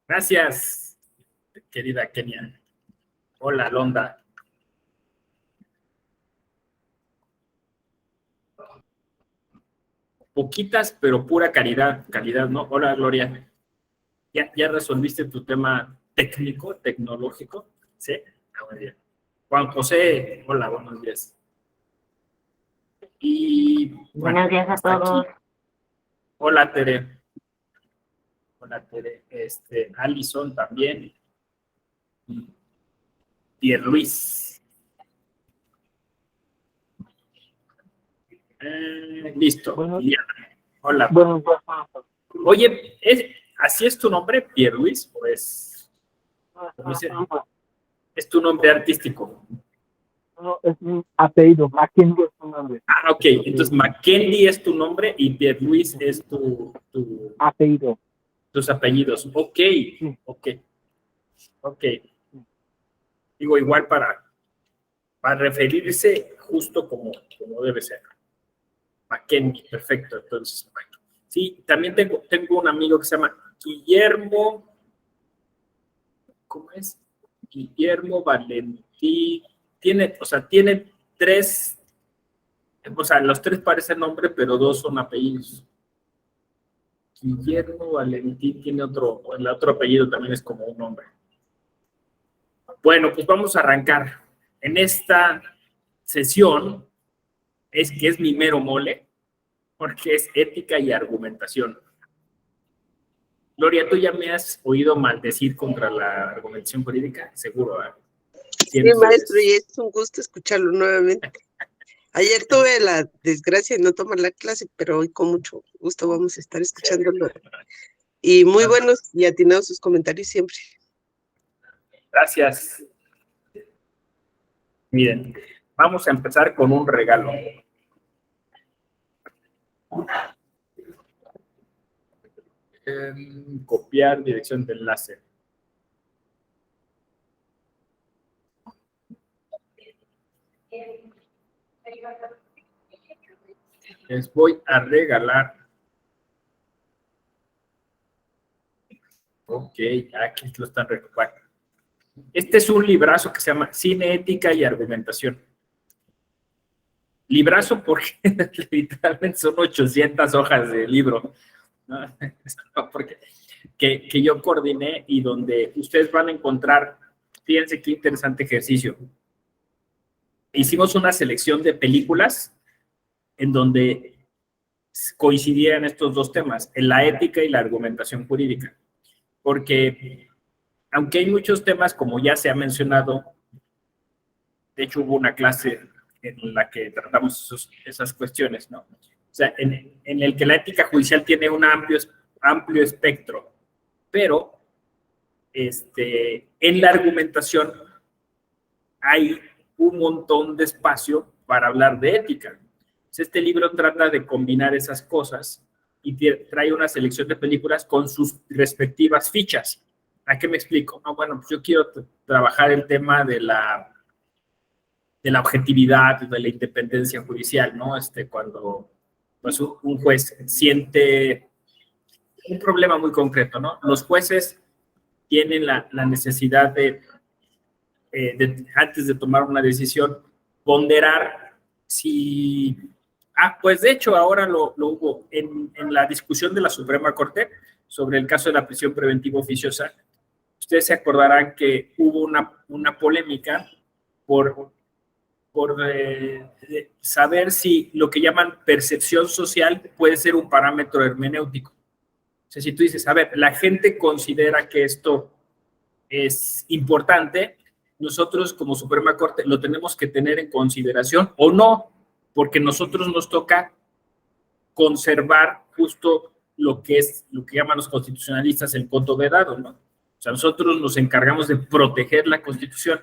Gracias, querida Kenia. Hola, Londa. Poquitas, pero pura calidad, ¿no? Hola, Gloria. ¿Ya resolviste tu tema técnico, tecnológico? ¿Sí? Muy bien. Juan José, hola, buenos días. Y bueno, Buenos días a hasta todos. aquí. Hola, Tere. Hola, Tere. Alison también. Pierre Luis. Listo. Bueno, Liliana. Hola. buenos días. Oye, ¿así es tu nombre, Pierre Luis? ¿O es tu nombre artístico? No, es mi apellido, Mackenzie es mi nombre. Ah, ok. Entonces, Mackenzie es tu nombre y Pierre Luis es Apellido. tus apellidos. Ok, Sí. ok. Digo, igual para referirse justo como debe ser. Mackenzie, perfecto. Entonces, bueno. Sí, también tengo un amigo que se llama Guillermo. ¿Cómo es? Guillermo Valentín. Tiene tres, los tres parecen nombre, pero dos son apellidos. Guillermo Valentín tiene el otro apellido también es como un nombre. Bueno, pues vamos a arrancar. En esta sesión, que es mi mero mole, porque es ética y argumentación. Gloria, ¿tú ya me has oído maldecir contra la argumentación jurídica? Seguro, ¿eh? Sí, maestro, y es un gusto escucharlo nuevamente. Ayer tuve la desgracia de no tomar la clase, pero hoy con mucho gusto vamos a estar escuchándolo. Y muy buenos y atinados sus comentarios siempre. Gracias. Miren, vamos a empezar con un regalo. Copiar dirección de enlace. Les voy a regalar. Ok, aquí lo están recuperando. Este es un librazo que se llama Cine, Ética y Argumentación. Librazo porque literalmente son 800 hojas de libro, ¿no? Porque, que yo coordiné y donde ustedes van a encontrar, fíjense qué interesante ejercicio. Hicimos una selección de películas en donde coincidían estos dos temas, en la ética y la argumentación jurídica. Porque aunque hay muchos temas, como ya se ha mencionado, de hecho hubo una clase en la que tratamos esas cuestiones, ¿no? O sea, en el que la ética judicial tiene un amplio espectro, pero en la argumentación hay un montón de espacio para hablar de ética. Este libro trata de combinar esas cosas y trae una selección de películas con sus respectivas fichas. ¿A qué me explico? No, bueno, pues yo quiero trabajar el tema de la objetividad, de la independencia judicial, ¿no? Cuando pues, un juez siente un problema muy concreto, ¿no? Los jueces tienen la necesidad antes de tomar una decisión, ponderar si... pues de hecho ahora lo hubo en la discusión de la Suprema Corte sobre el caso de la prisión preventiva oficiosa. Ustedes se acordarán que hubo una polémica por saber si lo que llaman percepción social puede ser un parámetro hermenéutico. O sea, si tú dices, a ver, la gente considera que esto es importante, nosotros como Suprema Corte lo tenemos que tener en consideración o no, porque nosotros nos toca conservar justo lo que llaman los constitucionalistas el coto vedado, ¿no? O sea, nosotros nos encargamos de proteger la Constitución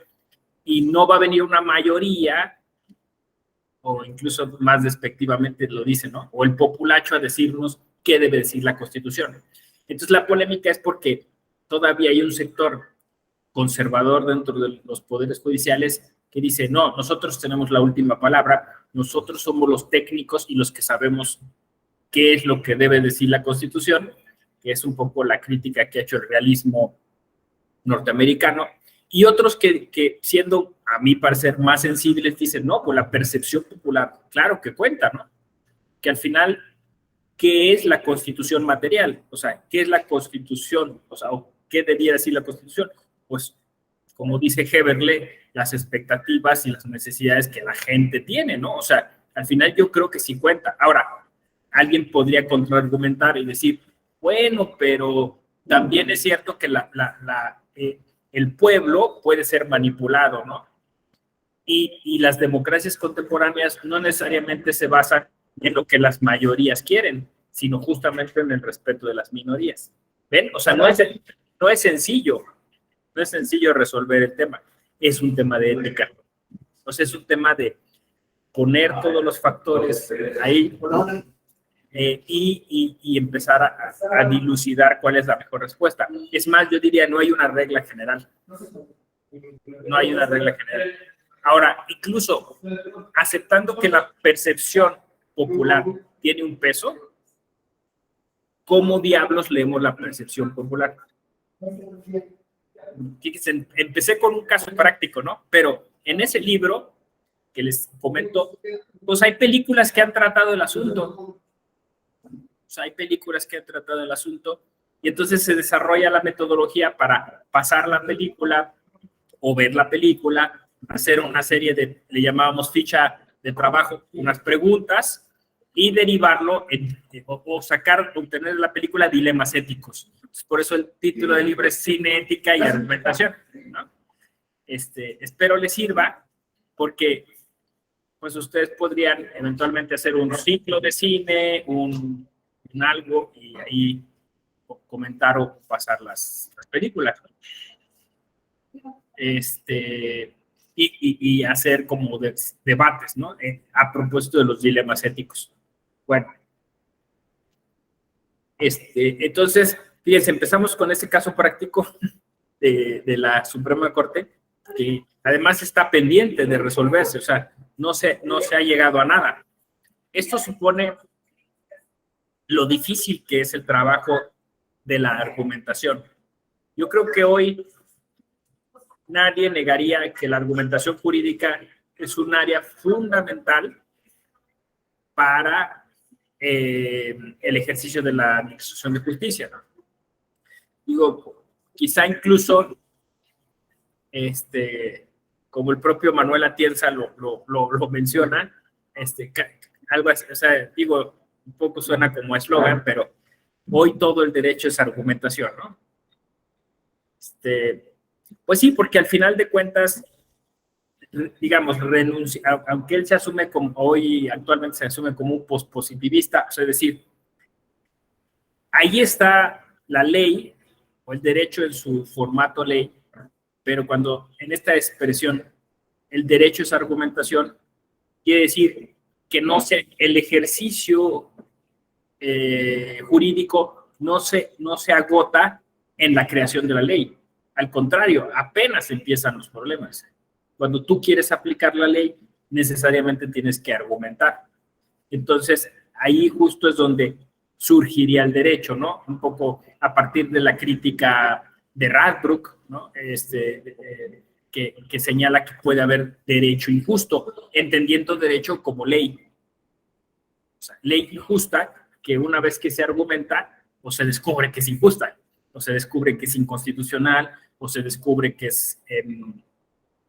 y no va a venir una mayoría, o incluso más despectivamente lo dice, ¿no? O el populacho a decirnos qué debe decir la Constitución. Entonces la polémica es porque todavía hay un sector conservador dentro de los poderes judiciales que dice, no, nosotros tenemos la última palabra, nosotros somos los técnicos y los que sabemos qué es lo que debe decir la Constitución, que es un poco la crítica que ha hecho el realismo norteamericano, y otros que siendo, a mi parecer, más sensibles, dicen, no, pues la percepción popular, claro que cuenta, ¿no? Que al final, ¿qué es la constitución material? O sea, ¿qué es la constitución? O sea, ¿qué debería decir la constitución? Pues, como dice Heberle, las expectativas y las necesidades que la gente tiene, ¿no? O sea, al final yo creo que sí cuenta. Ahora, alguien podría contraargumentar y decir, bueno, pero también es cierto que el pueblo puede ser manipulado, ¿no? Y las democracias contemporáneas no necesariamente se basan en lo que las mayorías quieren, sino justamente en el respeto de las minorías. ¿Ven? O sea, no es sencillo resolver el tema. Es un tema de ética. O sea, es un tema de poner todos los factores ahí y empezar a dilucidar cuál es la mejor respuesta. Es más, yo diría, no hay una regla general. No hay una regla general. Ahora, incluso aceptando que la percepción popular tiene un peso, ¿cómo diablos leemos la percepción popular? Fíjense, empecé con un caso práctico, ¿no? Pero en ese libro que les comento, pues hay películas que han tratado el asunto. O sea, hay películas que han tratado el asunto y entonces se desarrolla la metodología para pasar la película o ver la película, hacer una serie de, le llamábamos ficha de trabajo, unas preguntas y derivarlo o obtener de la película dilemas éticos. Por eso el título del libro es Cine, Ética y Argumentación, ¿no? Espero les sirva porque pues ustedes podrían eventualmente hacer un ciclo de cine, un algo y ahí comentar o pasar las películas. Y hacer como debates, ¿no? A propósito de los dilemas éticos. Bueno, entonces, fíjense, empezamos con ese caso práctico de la Suprema Corte, que además está pendiente de resolverse, o sea, no se ha llegado a nada. Esto supone lo difícil que es el trabajo de la argumentación. Yo creo que hoy nadie negaría que la argumentación jurídica es un área fundamental para el ejercicio de la administración de justicia, ¿no? Digo, quizá incluso, como el propio Manuel Atienza lo menciona, algo así, o sea, digo, un poco suena como eslogan, pero hoy todo el derecho es argumentación, ¿no? Pues sí, porque al final de cuentas, digamos, aunque él se asume como, hoy actualmente se asume como un pospositivista, o sea, es decir, ahí está la ley o el derecho en su formato ley, pero cuando en esta expresión el derecho es argumentación, quiere decir que el ejercicio jurídico no se agota en la creación de la ley. Al contrario, apenas empiezan los problemas. Cuando tú quieres aplicar la ley, necesariamente tienes que argumentar. Entonces, ahí justo es donde surgiría el derecho, ¿no? Un poco a partir de la crítica de Radbruch, ¿no? Que señala que puede haber derecho injusto, entendiendo derecho como ley. O sea, ley injusta que una vez que se argumenta, o se descubre que es injusta, o se descubre que es inconstitucional, o se descubre que es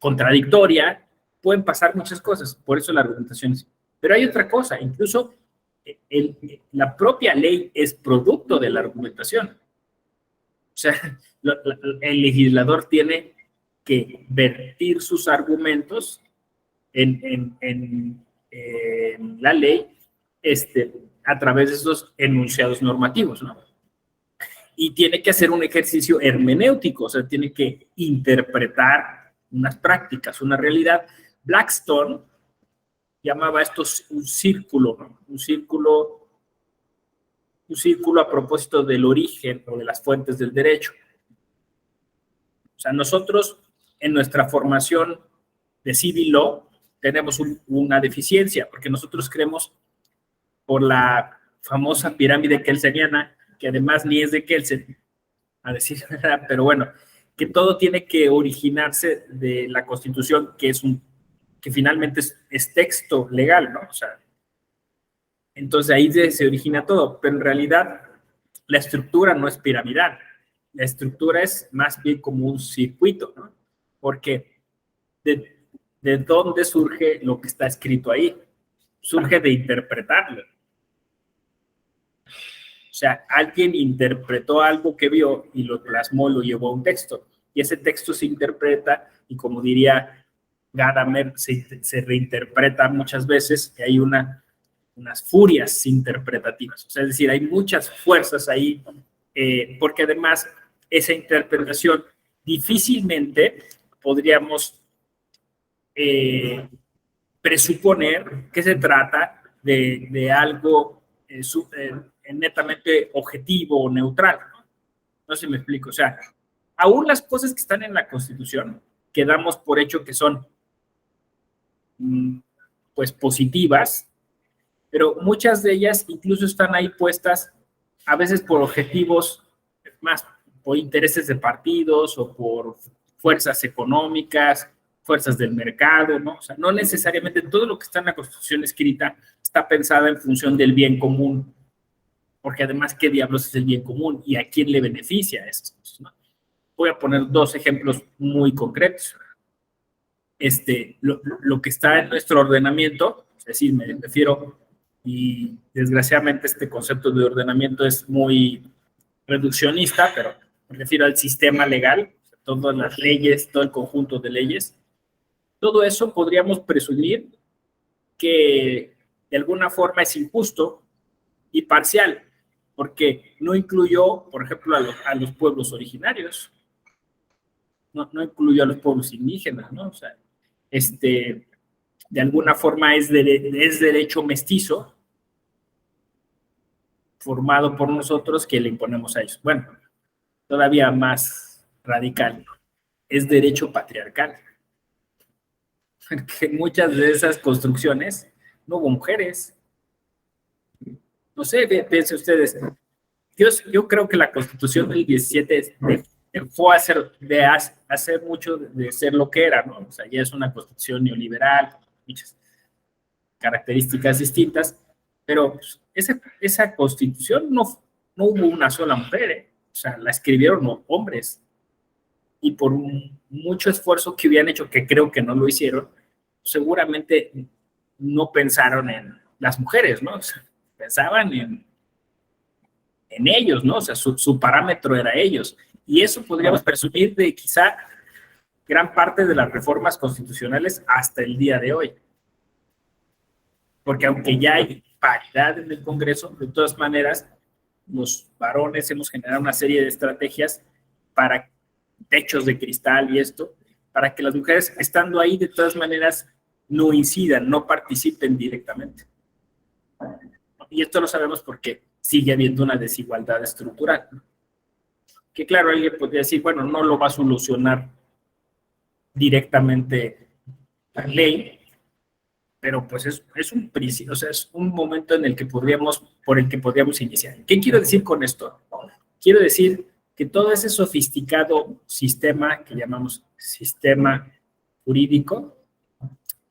contradictoria, pueden pasar muchas cosas, por eso la argumentación es. Pero hay otra cosa, incluso la propia ley es producto de la argumentación. O sea, el legislador tiene que vertir sus argumentos en la ley a través de esos enunciados normativos, ¿no? Y tiene que hacer un ejercicio hermenéutico, o sea, tiene que interpretar unas prácticas, una realidad. Blackstone llamaba esto un círculo, ¿no? Un círculo a propósito del origen o de las fuentes del derecho. O sea, nosotros en nuestra formación de civil law tenemos una deficiencia, porque nosotros creemos por la famosa pirámide kelseniana que además ni es de Kelsen, a decir verdad, pero bueno, que todo tiene que originarse de la Constitución, que finalmente es texto legal, ¿no? O sea, entonces ahí se origina todo, pero en realidad la estructura no es piramidal, la estructura es más bien como un circuito, ¿no? Porque de dónde surge lo que está escrito ahí, surge de interpretarlo. O sea, alguien interpretó algo que vio y lo plasmó, lo llevó a un texto. Y ese texto se interpreta y, como diría Gadamer, se reinterpreta muchas veces, y hay unas furias interpretativas. O sea, es decir, hay muchas fuerzas ahí, porque además esa interpretación difícilmente podríamos presuponer que se trata de algo netamente objetivo o neutral. No sé si me explico. O sea, aún las cosas que están en la Constitución, que damos por hecho que son pues positivas, pero muchas de ellas incluso están ahí puestas a veces por objetivos más, por intereses de partidos o por fuerzas económicas, fuerzas del mercado, ¿no? O sea, no necesariamente todo lo que está en la Constitución escrita está pensada en función del bien común, porque además, ¿qué diablos es el bien común y a quién le beneficia esas cosas, ¿no? Voy a poner dos ejemplos muy concretos. Lo que está en nuestro ordenamiento, es decir, me refiero, y desgraciadamente este concepto de ordenamiento es muy reduccionista, pero me refiero al sistema legal, todas las leyes, todo el conjunto de leyes. Todo eso podríamos presumir que de alguna forma es injusto y parcial, porque no incluyó, por ejemplo, a los pueblos originarios, no incluyó a los pueblos indígenas, ¿no? O sea, de alguna forma es derecho mestizo formado por nosotros que le imponemos a ellos. Bueno, todavía más radical, es derecho patriarcal. Que muchas de esas construcciones no hubo mujeres. No sé, piensen ustedes. Yo creo que la Constitución del 17 fue hacer mucho de ser lo que era, ¿no? O sea, ya es una Constitución neoliberal, muchas características distintas, pero pues, esa Constitución no hubo una sola mujer, ¿eh? O sea, la escribieron hombres, y por mucho esfuerzo que hubieran hecho, que creo que no lo hicieron, seguramente no pensaron en las mujeres, ¿no? O sea, pensaban en ellos, ¿no? O sea, su parámetro era ellos. Y eso podríamos presumir de quizá gran parte de las reformas constitucionales hasta el día de hoy. Porque aunque ya hay paridad en el Congreso, de todas maneras, los varones hemos generado una serie de estrategias para techos de cristal y esto, para que las mujeres, estando ahí, de todas maneras, no incidan, no participen directamente. Y esto lo sabemos porque sigue habiendo una desigualdad estructural. Que claro, alguien podría decir, bueno, no lo va a solucionar directamente la ley, pero pues es un principio, o sea, es un momento en el que por el que podríamos iniciar. ¿Qué quiero decir con esto? Quiero decir que todo ese sofisticado sistema que llamamos sistema jurídico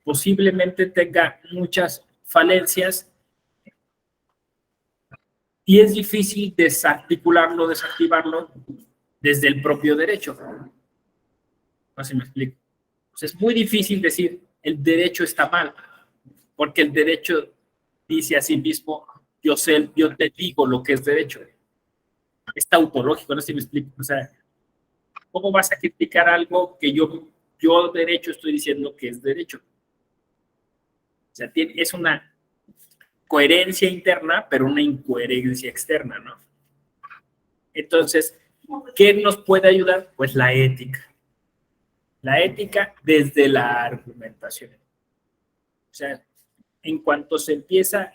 posiblemente tenga muchas falencias y es difícil desarticularlo, desactivarlo desde el propio derecho. No sé si me explico. O sea, es muy difícil decir el derecho está mal, porque el derecho dice a sí mismo, yo te digo lo que es derecho. Es tautológico, no sé si me explico. O sea, ¿cómo vas a criticar algo que yo derecho estoy diciendo que es derecho? O sea, es una coherencia interna, pero una incoherencia externa, ¿no? Entonces, ¿qué nos puede ayudar? Pues la ética. La ética desde la argumentación. O sea, en cuanto se empieza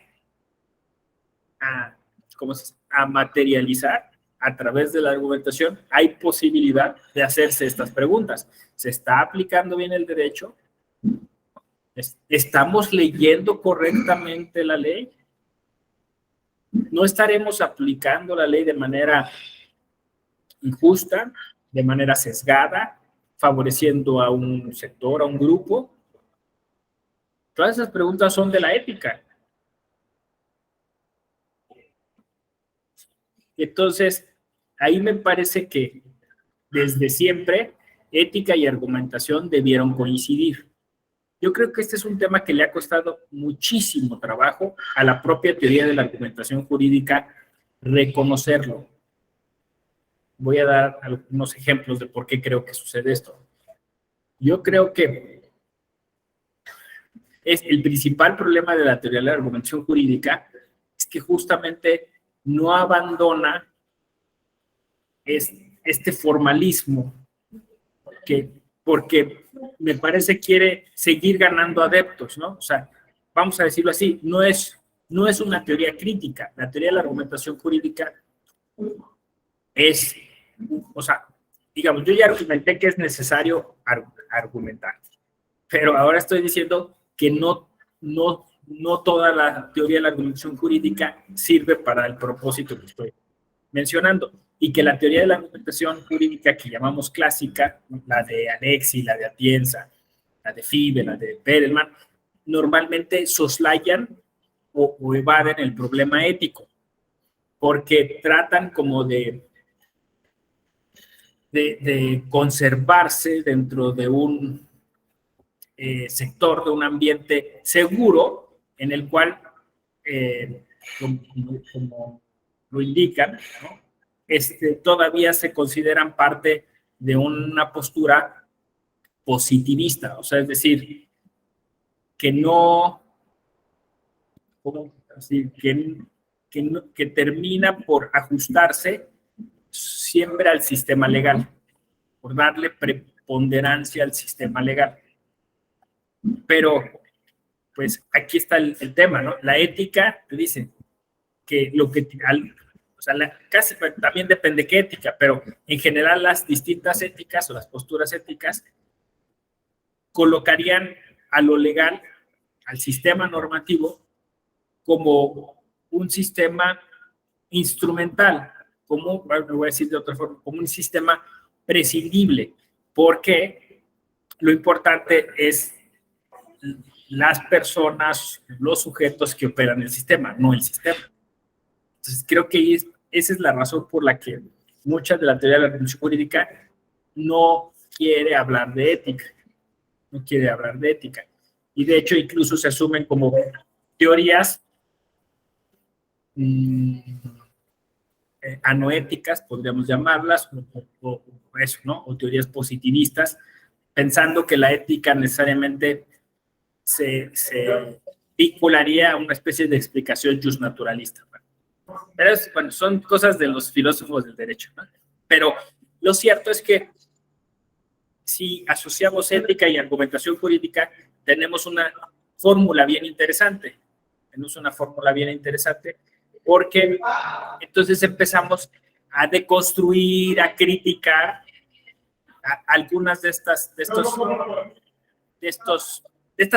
a materializar a través de la argumentación, hay posibilidad de hacerse estas preguntas. ¿Se está aplicando bien el derecho? ¿Estamos leyendo correctamente la ley? no estaremos aplicando la ley de manera injusta, de manera sesgada, favoreciendo a un sector, a un grupo. Todas esas preguntas son de la ética. Entonces, ahí me parece que desde siempre ética y argumentación debieron coincidir. Yo creo que este es un tema que le ha costado muchísimo trabajo a la propia teoría de la argumentación jurídica reconocerlo. Voy a dar algunos ejemplos de por qué creo que sucede esto. Yo creo que es el principal problema de la teoría de la argumentación jurídica es que justamente no abandona este formalismo porque me parece quiere seguir ganando adeptos, ¿no? O sea, vamos a decirlo así, no es una teoría crítica. La teoría de la argumentación jurídica es, o sea, digamos, yo ya argumenté que es necesario argumentar, pero ahora estoy diciendo que no toda la teoría de la argumentación jurídica sirve para el propósito que estoy mencionando, y que la teoría de la argumentación jurídica que llamamos clásica, la de Alexis, la de Atienza, la de Fibe, la de Perelman, normalmente soslayan o evaden el problema ético, porque tratan como de conservarse dentro de un sector, de un ambiente seguro, en el cual, como lo indican, ¿no? Todavía se consideran parte de una postura positivista, o sea, es decir, que no, ¿cómo decir? Que termina por ajustarse siempre al sistema legal, por darle preponderancia al sistema legal. Pero, pues, aquí está el tema, ¿no? La ética te dice que lo que... O sea, casi también depende qué ética, pero en general las distintas éticas o las posturas éticas colocarían a lo legal, al sistema normativo, como un sistema instrumental, como, bueno, lo voy a decir de otra forma, como un sistema prescindible, porque lo importante es las personas, los sujetos que operan el sistema, no el sistema. Entonces, creo que esa es la razón por la que mucha de la teoría de la argumentación jurídica no quiere hablar de ética. No quiere hablar de ética. Y de hecho, incluso se asumen como teorías anoéticas, podríamos llamarlas, o eso, ¿no? O teorías positivistas, pensando que la ética necesariamente se vincularía a una especie de explicación justnaturalista. Pero bueno, son cosas de los filósofos del derecho, ¿no? Pero lo cierto es que si asociamos ética y argumentación jurídica, tenemos una fórmula bien interesante. Porque entonces empezamos a deconstruir, a criticar algunas de estas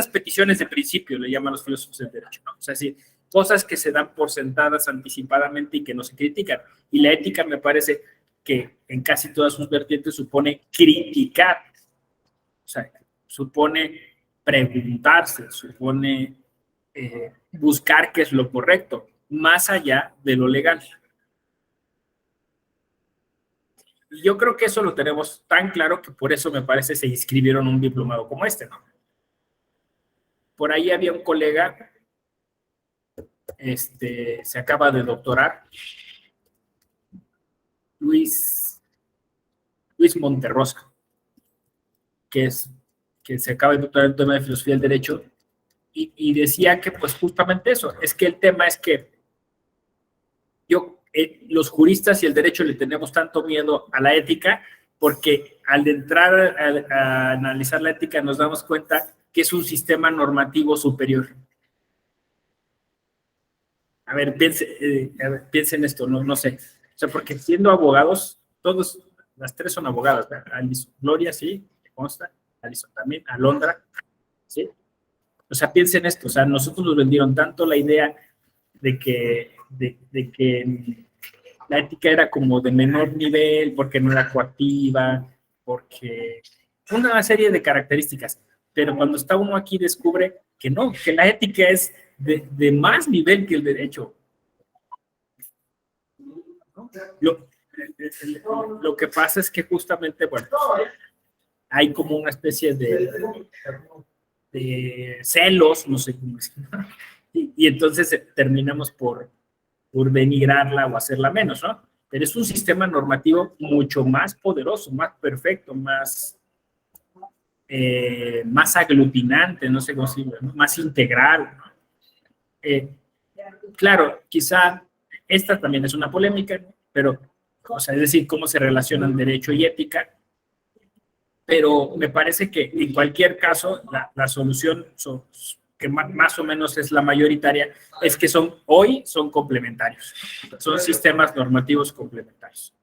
peticiones de principio, le llaman los filósofos del derecho, ¿no? O sea, sí, cosas que se dan por sentadas anticipadamente y que no se critican. Y la ética me parece que en casi todas sus vertientes supone criticar, o sea, supone preguntarse, supone buscar qué es lo correcto, más allá de lo legal. Y yo creo que eso lo tenemos tan claro que por eso me parece se inscribieron un diplomado como este, ¿no? Por ahí había un colega, se acaba de doctorar, Luis Monterrosa, que se acaba de doctorar en el tema de filosofía del derecho, y decía que pues justamente eso, es que el tema es que los juristas y el derecho le tenemos tanto miedo a la ética porque al entrar a analizar la ética nos damos cuenta que es un sistema normativo superior. A ver, piensen esto, no sé. O sea, porque siendo abogados, las tres son abogadas, ¿verdad? Alison, Gloria, sí, me consta, Alison también, Alondra, ¿sí? O sea, piensen esto, o sea, nosotros nos vendieron tanto la idea de que de que la ética era como de menor nivel, porque no era coactiva, porque una serie de características. Pero cuando está uno aquí descubre que no, que la ética es de más nivel que el derecho. Lo que pasa es que justamente, bueno, hay como una especie de celos, no sé cómo decirlo, y entonces terminamos por denigrarla o hacerla menos, ¿no? Pero es un sistema normativo mucho más poderoso, más perfecto, más aglutinante, no sé cómo decirlo, ¿no? Más integral, ¿no? Claro, quizá esta también es una polémica, ¿no? Pero, o sea, es decir, cómo se relacionan derecho y ética, pero me parece que en cualquier caso la solución que más o menos es la mayoritaria, es que hoy son complementarios, son sistemas normativos complementarios,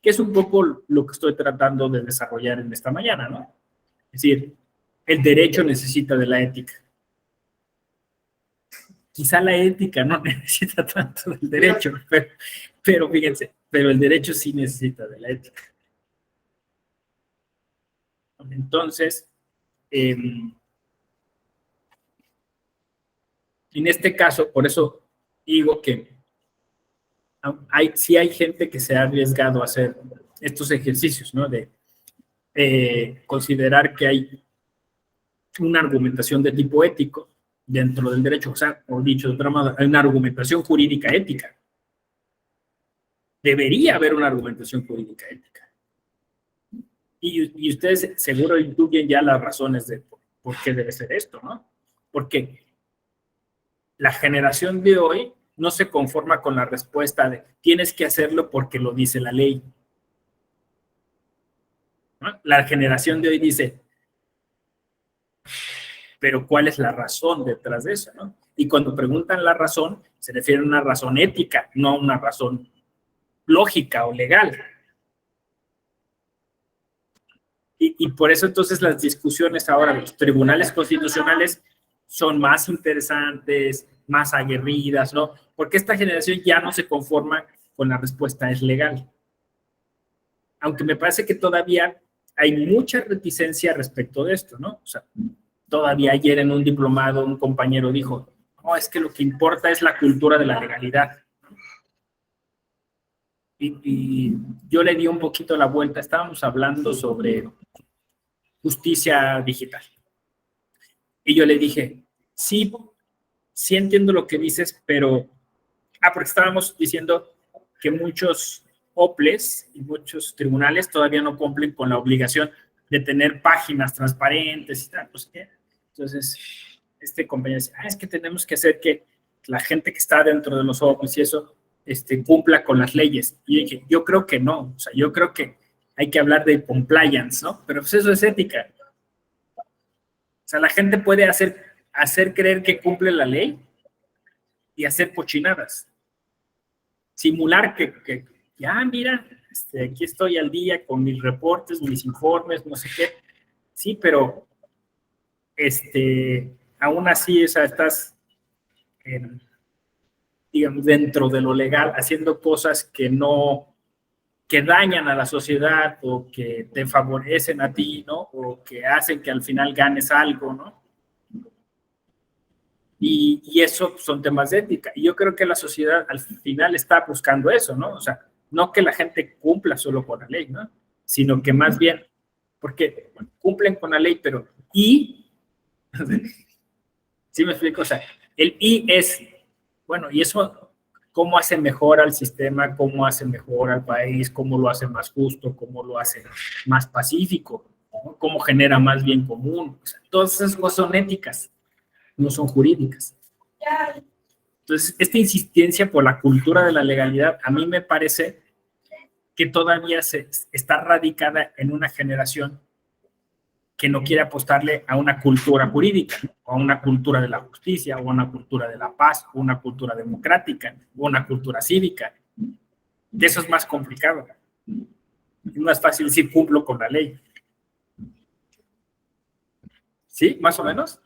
que es un poco lo que estoy tratando de desarrollar en esta mañana, ¿no? Es decir, el derecho necesita de la ética. Quizá la ética no necesita tanto del derecho, pero fíjense, pero el derecho sí necesita de la ética. Entonces, en este caso, por eso digo que sí hay gente que se ha arriesgado a hacer estos ejercicios, ¿no? De considerar que hay una argumentación de tipo ético dentro del derecho, o sea, o dicho de otra manera, hay una argumentación jurídica ética. Debería haber una argumentación jurídica ética. Y ustedes seguro intuyen ya las razones de por qué debe ser esto, ¿no? Porque la generación de hoy no se conforma con la respuesta de tienes que hacerlo porque lo dice la ley, ¿no? La generación de hoy dice, pero ¿cuál es la razón detrás de eso, no? Y cuando preguntan la razón, se refiere a una razón ética, no a una razón lógica o legal. Y por eso entonces las discusiones ahora de los tribunales constitucionales son más interesantes, más aguerridas, ¿no? Porque esta generación ya no se conforma con la respuesta es legal. Aunque me parece que todavía hay mucha reticencia respecto de esto, ¿no? O sea, todavía ayer en un diplomado un compañero dijo, no, es que lo que importa es la cultura de la legalidad. Y yo le di un poquito la vuelta, estábamos hablando sobre justicia digital. Y yo le dije, sí, sí entiendo lo que dices, pero... porque estábamos diciendo que muchos OPLES y muchos tribunales todavía no cumplen con la obligación de tener páginas transparentes y tal, pues, ¿qué? Entonces, este compañero dice, es que tenemos que hacer que la gente que está dentro de los OPLES y eso cumpla con las leyes. Y yo dije, yo creo que no, o sea, yo creo que hay que hablar de compliance, ¿no? Pero pues eso es ética. O sea, la gente puede hacer creer que cumple la ley y hacer cochinadas. Simular que mira, aquí estoy al día con mis reportes, mis informes, no sé qué. Sí, pero aún así, o sea, estás, digamos, dentro de lo legal, haciendo cosas que dañan a la sociedad o que te favorecen a ti, ¿no? O que hacen que al final ganes algo, ¿no? Y eso son temas de ética. Y yo creo que la sociedad al final está buscando eso, ¿no? O sea, no que la gente cumpla solo con la ley, ¿no? Sino que más bien, porque bueno, cumplen con la ley, pero ¿sí me explico? O sea, el y es, bueno, ¿y eso cómo hace mejor al sistema? ¿Cómo hace mejor al país? ¿Cómo lo hace más justo? ¿Cómo lo hace más pacífico? ¿No? ¿Cómo genera más bien común? O sea, todas esas cosas son éticas, no son jurídicas. Entonces, esta insistencia por la cultura de la legalidad, a mí me parece que todavía está radicada en una generación que no quiere apostarle a una cultura jurídica, o a una cultura de la justicia, o a una cultura de la paz, o una cultura democrática, o una cultura cívica. Y eso es más complicado. Es más fácil decir cumplo con la ley. ¿Sí? ¿Más o menos?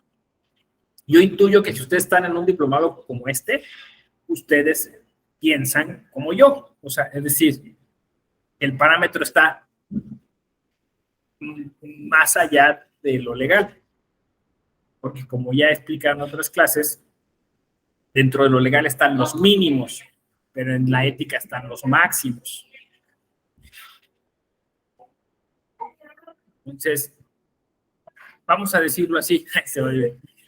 Yo intuyo que si ustedes están en un diplomado como ustedes piensan como yo. O sea, es decir, el parámetro está más allá de lo legal. Porque como ya he explicado en otras clases, dentro de lo legal están los mínimos, pero en la ética están los máximos. Entonces, vamos a decirlo así,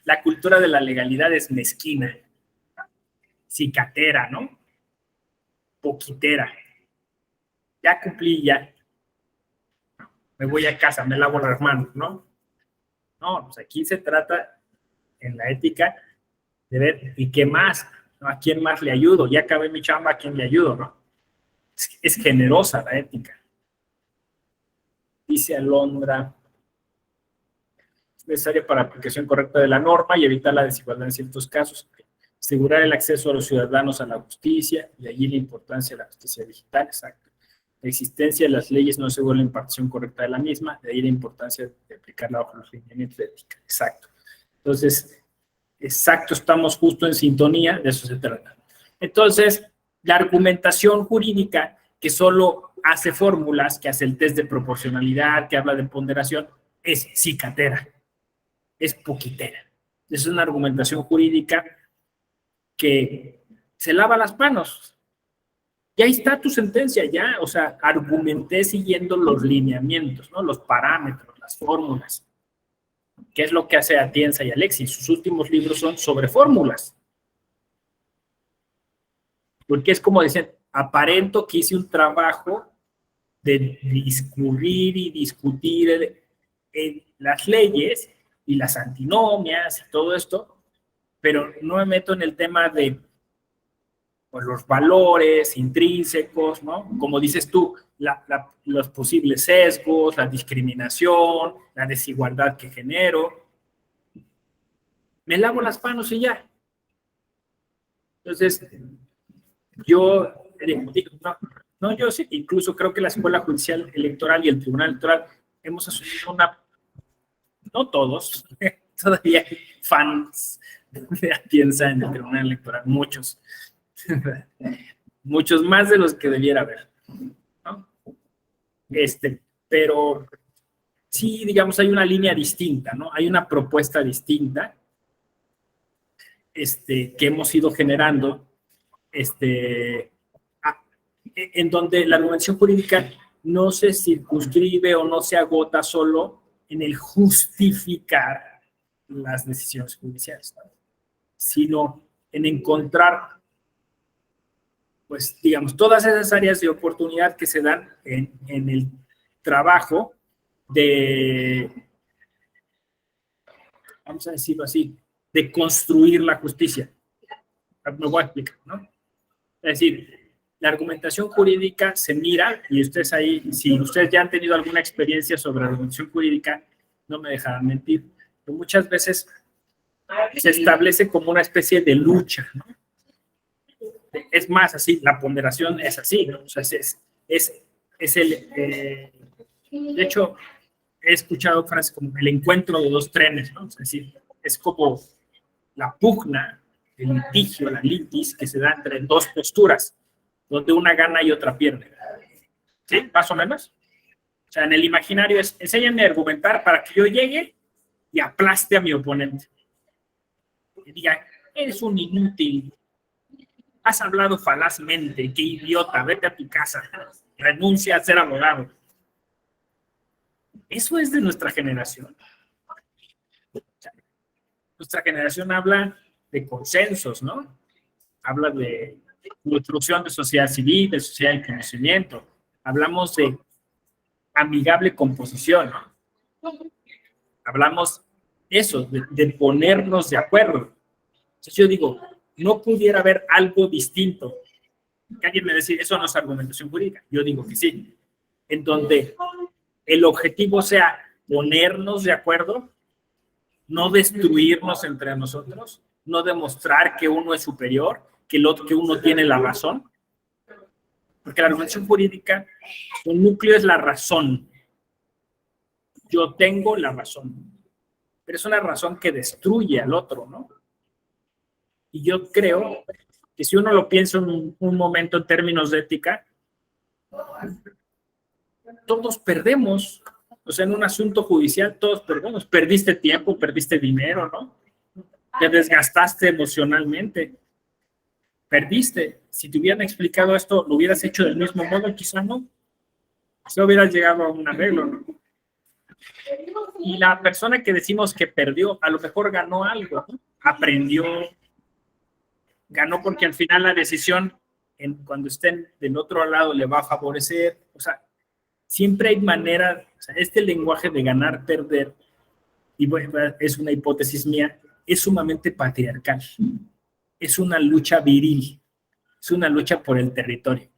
la cultura de la legalidad es mezquina, cicatera, ¿no? Poquitera. Ya cumplí, ya. Me voy a casa, me lavo las manos, ¿no? No, pues aquí se trata, en la ética, de ver, ¿y qué más? ¿No? ¿A quién más le ayudo? Ya acabé mi chamba, ¿a quién le ayudo, no? Es generosa la ética. Dice Alondra, es necesaria para la aplicación correcta de la norma y evitar la desigualdad en ciertos casos. Asegurar el acceso a los ciudadanos a la justicia, y allí la importancia de la justicia digital, exacto. La existencia de las leyes no asegura la impartición correcta de la misma, de ahí la importancia de aplicarla bajo los lineamientos de ética, exacto. Entonces, exacto, estamos justo en sintonía, de eso se trata. Entonces, la argumentación jurídica que solo hace fórmulas, que hace el test de proporcionalidad, que habla de ponderación, es cicatera, es poquitera. Es una argumentación jurídica que se lava las manos. Ya está tu sentencia, ya, o sea, argumenté siguiendo los lineamientos, ¿no? Los parámetros, las fórmulas. ¿Qué es lo que hace Atienza y Alexis? Sus últimos libros son sobre fórmulas. Porque es como decir, aparento que hice un trabajo de discurrir y discutir en las leyes y las antinomias y todo esto, pero no me meto en el tema de pues, los valores intrínsecos, ¿no? Como dices tú, los posibles sesgos, la discriminación, la desigualdad que genero. Me lavo las manos y ya. Entonces, yo digo, yo sí, incluso creo que la Escuela Judicial Electoral y el Tribunal Electoral hemos asumido no todos, todavía hay fans de Atienza en el Tribunal Electoral, muchos. Muchos más de los que debiera haber, ¿no? Pero sí, digamos, hay una línea distinta, ¿no? Hay una propuesta distinta que hemos ido generando, en donde la argumentación jurídica no se circunscribe o no se agota solo en el justificar las decisiones judiciales, ¿no? Sino en encontrar, pues, digamos, todas esas áreas de oportunidad que se dan en el trabajo de, vamos a decirlo así, de construir la justicia. Me voy a explicar, ¿no? Es decir, la argumentación jurídica se mira, y ustedes ahí, si ustedes ya han tenido alguna experiencia sobre argumentación jurídica, no me dejarán mentir, pero muchas veces se establece como una especie de lucha, ¿no? Es más, así, la ponderación es así, ¿no? O sea, es el... de hecho, he escuchado frases como el encuentro de dos trenes, ¿no? Es decir, es como la pugna, el litigio, la litis, que se da entre dos posturas, donde una gana y otra pierde. ¿Sí? Más o menos. O sea, en el imaginario es, enséñame a argumentar para que yo llegue y aplaste a mi oponente. Y diga, eres un inútil, has hablado falazmente, qué idiota, vete a tu casa, renuncia a ser abogado. Eso es de nuestra generación. O sea, nuestra generación habla de consensos, ¿no? Habla de construcción de sociedad civil, de sociedad de conocimiento. Hablamos de amigable composición. Hablamos eso, de ponernos de acuerdo. Entonces yo digo, no pudiera haber algo distinto. Que alguien me dice, eso no es argumentación jurídica. Yo digo que sí. En donde el objetivo sea ponernos de acuerdo, no destruirnos entre nosotros, no demostrar que uno es superior, que uno tiene la razón. Porque la argumentación jurídica, su núcleo es la razón. Yo tengo la razón. Pero es una razón que destruye al otro, ¿no? Y yo creo que si uno lo piensa en un momento en términos de ética, todos perdemos. O sea, en un asunto judicial todos perdemos. Perdiste tiempo, perdiste dinero, ¿no? Te desgastaste emocionalmente. Perdiste. Si te hubieran explicado esto, lo hubieras hecho del mismo modo, quizá no. Quizá hubieras llegado a un arreglo, ¿no? Y la persona que decimos que perdió, a lo mejor ganó algo, ¿no? Aprendió, ganó porque al final la decisión, cuando estén del otro lado, le va a favorecer. O sea, siempre hay manera, o sea, este lenguaje de ganar, perder, y bueno, es una hipótesis mía, es sumamente patriarcal. Es una lucha viril, es una lucha por el territorio,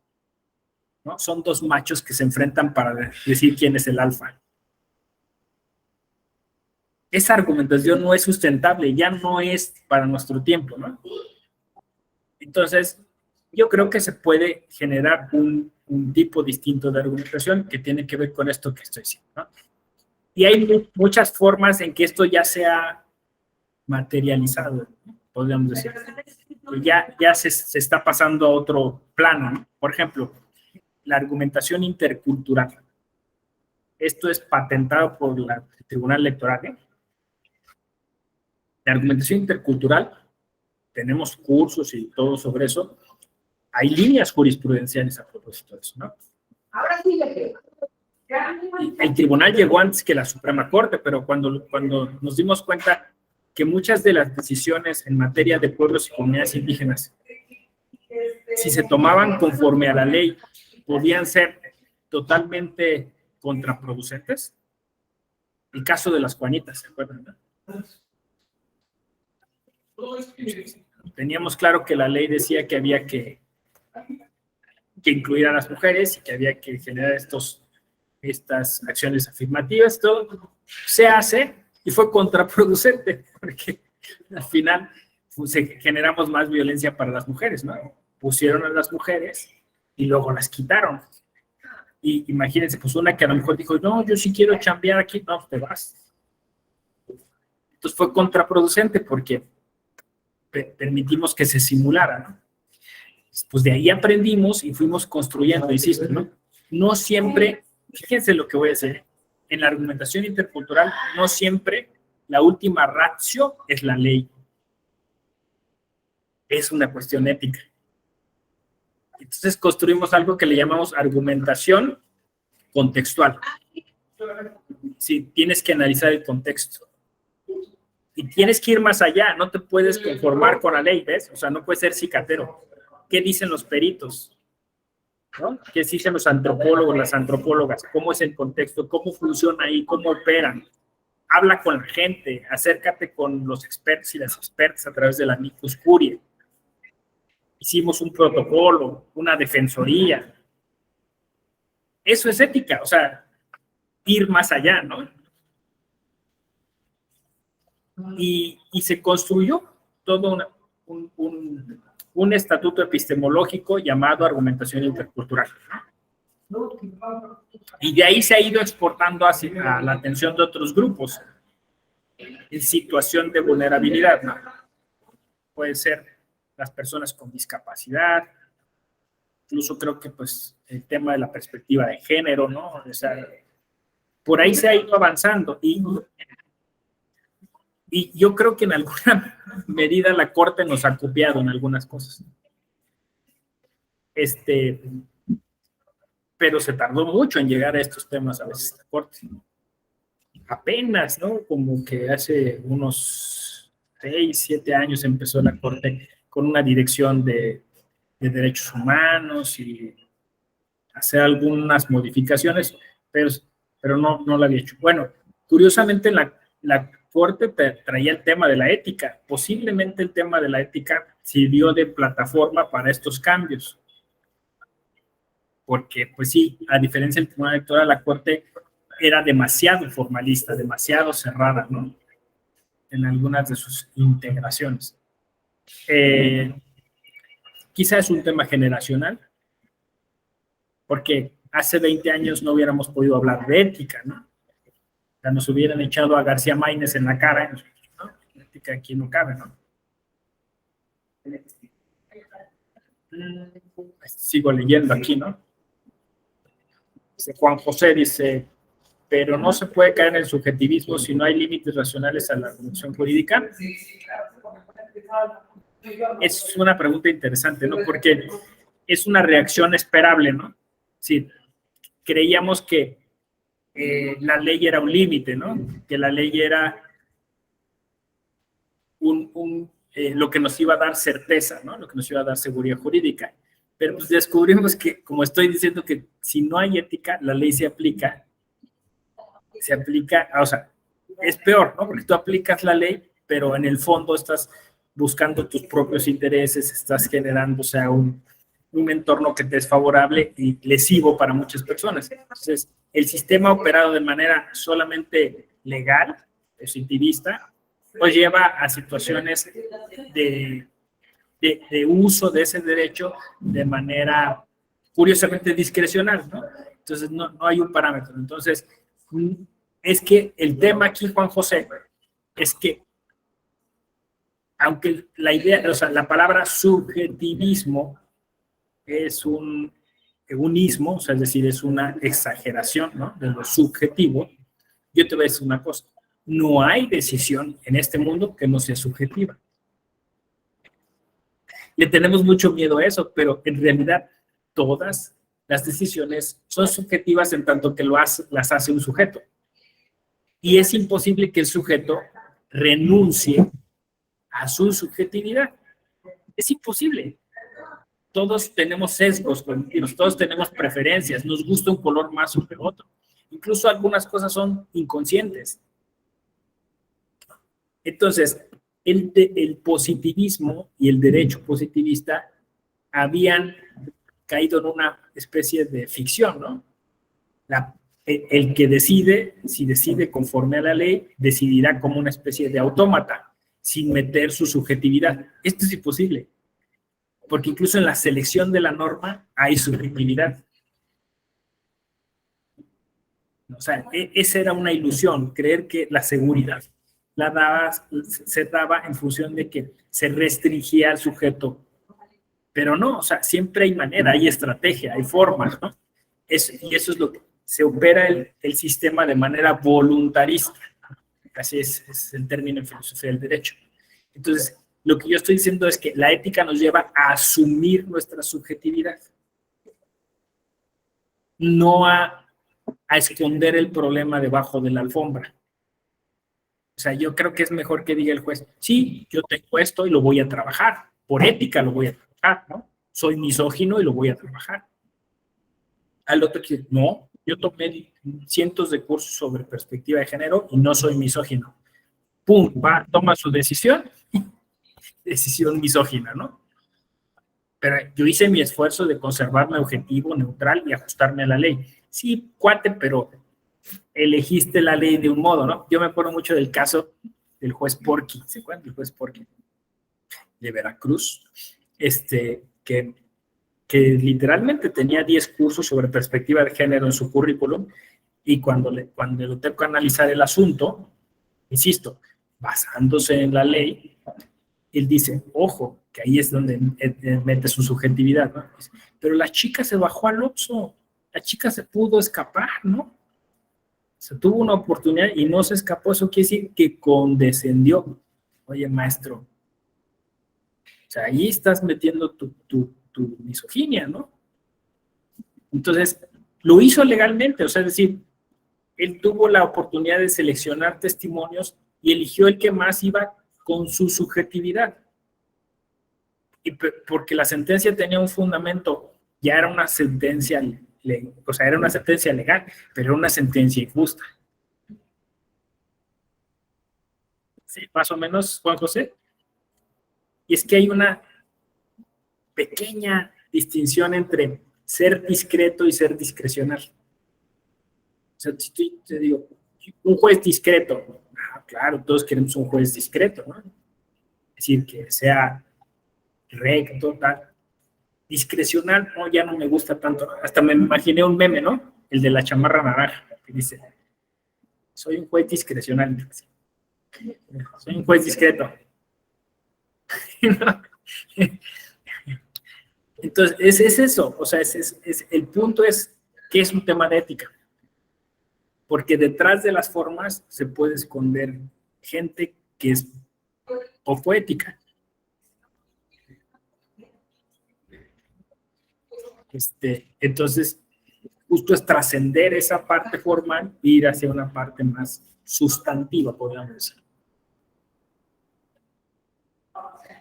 ¿no? Son dos machos que se enfrentan para decir quién es el alfa. Esa argumentación no es sustentable, ya no es para nuestro tiempo, ¿no? Entonces, yo creo que se puede generar un tipo distinto de argumentación que tiene que ver con esto que estoy diciendo, ¿no? Y hay muchas formas en que esto ya sea materializado, ¿no? Podríamos decir. Ya se está pasando a otro plano, ¿no? Por ejemplo, la argumentación intercultural. Esto es patentado por el Tribunal Electoral, ¿eh? La argumentación intercultural, tenemos cursos y todo sobre eso. Hay líneas jurisprudenciales a propósito de eso, ¿no? Ahora sí le creo. El tribunal llegó antes que la Suprema Corte, pero cuando nos dimos cuenta que muchas de las decisiones en materia de pueblos y comunidades indígenas, si se tomaban conforme a la ley, podían ser totalmente contraproducentes. El caso de las Juanitas, ¿se acuerdan? Teníamos claro que la ley decía que había que incluir a las mujeres y que había que generar estas acciones afirmativas, todo se hace y fue contraproducente, porque al final generamos más violencia para las mujeres, ¿no? Pusieron a las mujeres y luego las quitaron. Y imagínense, pues una que a lo mejor dijo, no, yo sí quiero chambear aquí, no, te vas. Entonces fue contraproducente porque permitimos que se simulara, ¿no? Pues de ahí aprendimos y fuimos construyendo, insisto, ¿no? No siempre, fíjense lo que voy a decir, en la argumentación intercultural, no siempre la última ratio es la ley. Es una cuestión ética. Entonces construimos algo que le llamamos argumentación contextual. Sí, tienes que analizar el contexto. Y tienes que ir más allá, no te puedes conformar con la ley, ¿ves? O sea, no puedes ser cicatero. ¿Qué dicen los peritos? ¿No? ¿Qué dicen los antropólogos, las antropólogas? ¿Cómo es el contexto? ¿Cómo funciona ahí? ¿Cómo operan? Habla con la gente, acércate con los expertos y las expertas a través de la amicus curiae. Hicimos un protocolo, una defensoría. Eso es ética, o sea, ir más allá, ¿no? Y se construyó todo un estatuto epistemológico llamado argumentación intercultural, ¿no? Y de ahí se ha ido exportando a la atención de otros grupos en situación de vulnerabilidad, ¿no? Puede ser las personas con discapacidad, incluso creo que pues el tema de la perspectiva de género, ¿no? O sea, por ahí se ha ido avanzando y yo creo que en alguna medida la Corte nos ha copiado en algunas cosas. Pero se tardó mucho en llegar a estos temas a veces la Corte. Apenas, ¿no? Como que hace unos 6, 7 años empezó la Corte con una dirección de derechos humanos y hacer algunas modificaciones, pero no la había hecho. Bueno, curiosamente la Corte traía el tema de la ética. Posiblemente el tema de la ética sirvió de plataforma para estos cambios. Porque, pues sí, a diferencia del Tribunal Electoral, la Corte era demasiado formalista, demasiado cerrada, ¿no? En algunas de sus integraciones. Quizá es un tema generacional, porque hace 20 años no hubiéramos podido hablar de ética, ¿no? O sea, nos hubieran echado a García Maínez en la cara, ¿no? Ética aquí no cabe, ¿no? Sigo leyendo aquí, ¿no? Juan José dice, pero no se puede caer en el subjetivismo si no hay límites racionales a la argumentación jurídica. Es una pregunta interesante, ¿no? Porque es una reacción esperable, ¿no? Sí, creíamos que la ley era un límite, ¿no? Que la ley era lo que nos iba a dar certeza, ¿no? Lo que nos iba a dar seguridad jurídica. Pero pues descubrimos que, como estoy diciendo, que si no hay ética, la ley se aplica, o sea, es peor, ¿no? Porque tú aplicas la ley, pero en el fondo estás buscando tus propios intereses, estás generando, o sea, un entorno que te es favorable y lesivo para muchas personas. Entonces, el sistema operado de manera solamente legal, positivista, pues lleva a situaciones de uso de ese derecho de manera curiosamente discrecional, ¿no? Entonces, no hay un parámetro. Entonces, es que el tema aquí, Juan José, es que aunque la idea, o sea, la palabra subjetivismo es un ismo, o sea, es decir, es una exageración, ¿no? De lo subjetivo. Yo te voy a decir una cosa, no hay decisión en este mundo que no sea subjetiva. Le tenemos mucho miedo a eso, pero en realidad todas las decisiones son subjetivas en tanto que las hace un sujeto. Y es imposible que el sujeto renuncie a su subjetividad. Es imposible. Todos tenemos sesgos cognitivos, todos tenemos preferencias, nos gusta un color más sobre otro. Incluso algunas cosas son inconscientes. Entonces, el positivismo y el derecho positivista habían caído en una especie de ficción, ¿no? El que decide, si decide conforme a la ley, decidirá como una especie de autómata, sin meter su subjetividad. Esto es imposible, porque incluso en la selección de la norma hay subjetividad. O sea, esa era una ilusión, creer que la seguridad se daba en función de que se restringía al sujeto. Pero no, o sea, siempre hay manera, hay estrategia, hay formas, ¿no? Y eso es lo que se opera el sistema de manera voluntarista. Así es el término en filosofía del derecho. Entonces, lo que yo estoy diciendo es que la ética nos lleva a asumir nuestra subjetividad, no a esconder el problema debajo de la alfombra. O sea, yo creo que es mejor que diga el juez, sí, yo tengo esto y lo voy a trabajar, por ética lo voy a trabajar, ¿no? Soy misógino y lo voy a trabajar. Al otro que no, yo tomé cientos de cursos sobre perspectiva de género y no soy misógino. Pum, va, toma su decisión misógina, ¿no? Pero yo hice mi esfuerzo de conservarme objetivo, neutral y ajustarme a la ley. Sí, cuate, pero elegiste la ley de un modo, ¿no? Yo me acuerdo mucho del caso del juez Porky, ¿se acuerdan del juez Porky? De Veracruz, que literalmente tenía 10 cursos sobre perspectiva de género en su currículum, y cuando le tocó analizar el asunto, insisto, basándose en la ley, él dice, ojo, que ahí es donde mete su subjetividad, ¿no? Pero la chica se bajó al Oxxo, la chica se pudo escapar, ¿no? Se tuvo una oportunidad y no se escapó, eso quiere decir que condescendió. Oye, maestro, o sea, ahí estás metiendo tu misoginia, ¿no? Entonces, lo hizo legalmente, o sea, es decir, él tuvo la oportunidad de seleccionar testimonios y eligió el que más iba con su subjetividad. Y porque la sentencia tenía un fundamento, ya era una sentencia, o sea, era una sentencia legal, pero era una sentencia injusta. Sí, más o menos, Juan José. Y es que hay una pequeña distinción entre ser discreto y ser discrecional. O sea, si te digo, un juez discreto, claro, todos queremos un juez discreto, ¿no? Es decir, que sea recto, tal. Discrecional, no, ya no me gusta tanto. Hasta me imaginé un meme, ¿no? El de la chamarra naranja, que dice, soy un juez discrecional. Soy un juez discreto. Entonces, es eso, o sea, el punto es que es un tema de ética, porque detrás de las formas se puede esconder gente que es poco ética. Entonces, justo es trascender esa parte formal e ir hacia una parte más sustantiva, podríamos decir.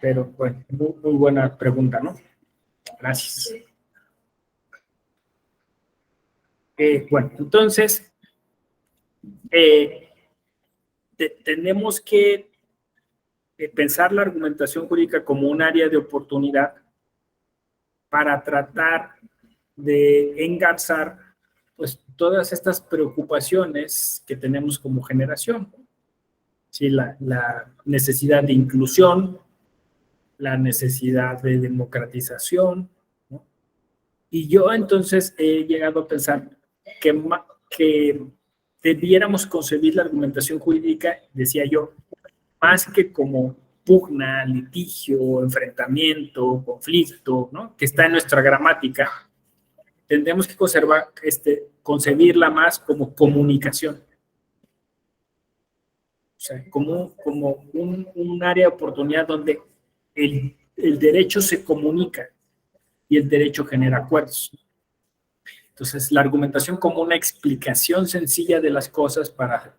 Pero bueno, muy buena pregunta, ¿no? Gracias. Bueno, entonces, tenemos que pensar la argumentación jurídica como un área de oportunidad para tratar de engarzar pues todas estas preocupaciones que tenemos como generación. Sí, la necesidad de inclusión, la necesidad de democratización, ¿no? Y yo entonces he llegado a pensar que debiéramos concebir la argumentación jurídica, decía yo, más que como pugna, litigio, enfrentamiento, conflicto, ¿no? Que está en nuestra gramática, tendremos que concebirla más como comunicación. O sea, como un área de oportunidad donde el derecho se comunica y el derecho genera acuerdos. Entonces, la argumentación como una explicación sencilla de las cosas para